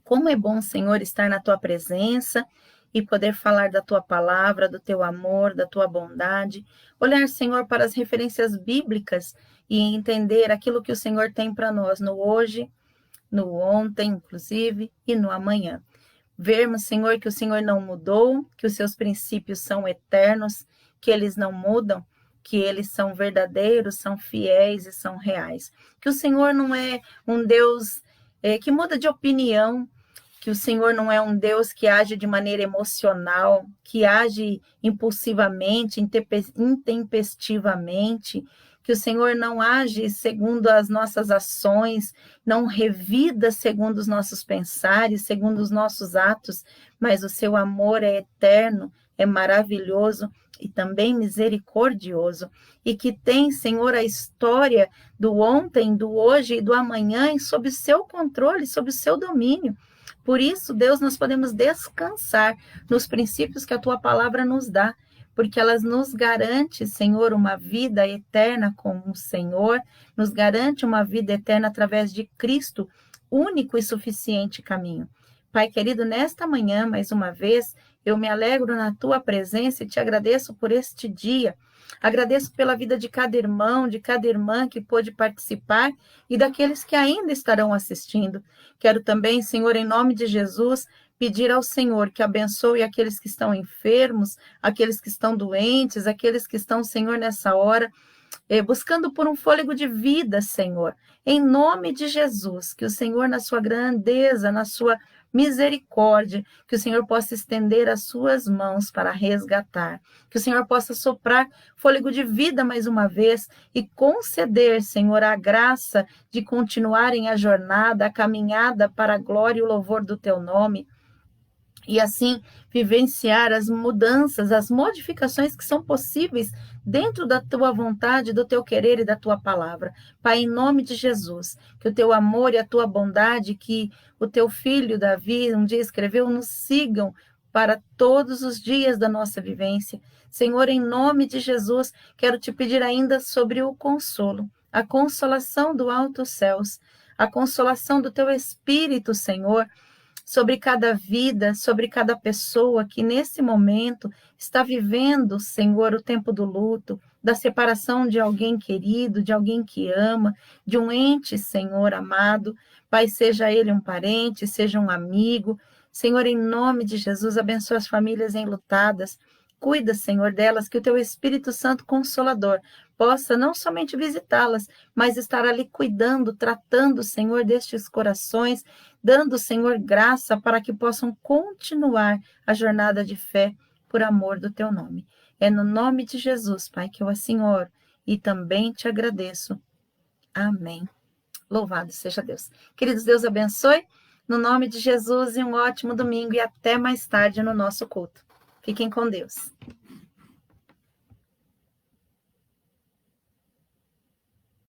como é bom, Senhor, estar na Tua presença e poder falar da Tua palavra, do Teu amor, da Tua bondade. Olhar, Senhor, para as referências bíblicas e entender aquilo que o Senhor tem para nós no hoje, no ontem, inclusive, e no amanhã. Vermos, Senhor, que o Senhor não mudou, que os seus princípios são eternos, que eles não mudam, que eles são verdadeiros, são fiéis e são reais. Que o Senhor não é um Deus que muda de opinião, que o Senhor não é um Deus que age de maneira emocional, que age impulsivamente, intempestivamente, que o Senhor não age segundo as nossas ações, não revida segundo os nossos pensares, segundo os nossos atos, mas o seu amor é eterno, é maravilhoso e também misericordioso, e que tem, Senhor, a história do ontem, do hoje e do amanhã sob o seu controle, sob o seu domínio. Por isso, Deus, nós podemos descansar nos princípios que a Tua palavra nos dá, porque elas nos garante, Senhor, uma vida eterna com o Senhor, nos garante uma vida eterna através de Cristo, único e suficiente caminho. Pai querido, nesta manhã, mais uma vez, eu me alegro na Tua presença e te agradeço por este dia. Agradeço pela vida de cada irmão, de cada irmã que pôde participar e daqueles que ainda estarão assistindo. Quero também, Senhor, em nome de Jesus, pedir ao Senhor que abençoe aqueles que estão enfermos, aqueles que estão doentes, aqueles que estão, Senhor, nessa hora, buscando por um fôlego de vida, Senhor. Em nome de Jesus, que o Senhor, na sua grandeza, na sua misericórdia, que o Senhor possa estender as suas mãos para resgatar, que o Senhor possa soprar fôlego de vida mais uma vez e conceder, Senhor, a graça de continuarem a jornada, a caminhada para a glória e o louvor do teu nome, e assim vivenciar as mudanças, as modificações que são possíveis dentro da tua vontade, do teu querer e da tua palavra. Pai, em nome de Jesus, que o teu amor e a tua bondade, que o teu filho Davi um dia escreveu, nos sigam para todos os dias da nossa vivência. Senhor, em nome de Jesus, quero te pedir ainda sobre o consolo, a consolação do alto céus, a consolação do teu Espírito, Senhor, sobre cada vida, sobre cada pessoa que nesse momento está vivendo, Senhor, o tempo do luto, da separação de alguém querido, de alguém que ama, de um ente, Senhor, amado. Pai, seja ele um parente, seja um amigo. Senhor, em nome de Jesus, abençoa as famílias enlutadas. Cuida, Senhor, delas, que o teu Espírito Santo Consolador possa não somente visitá-las, mas estar ali cuidando, tratando, Senhor, destes corações, dando, Senhor, graça para que possam continuar a jornada de fé por amor do teu nome. É no nome de Jesus, Pai, que eu assim oro e também te agradeço. Amém. Louvado seja Deus. Queridos, Deus abençoe. No nome de Jesus e um ótimo domingo e até mais tarde no nosso culto. Fiquem com Deus.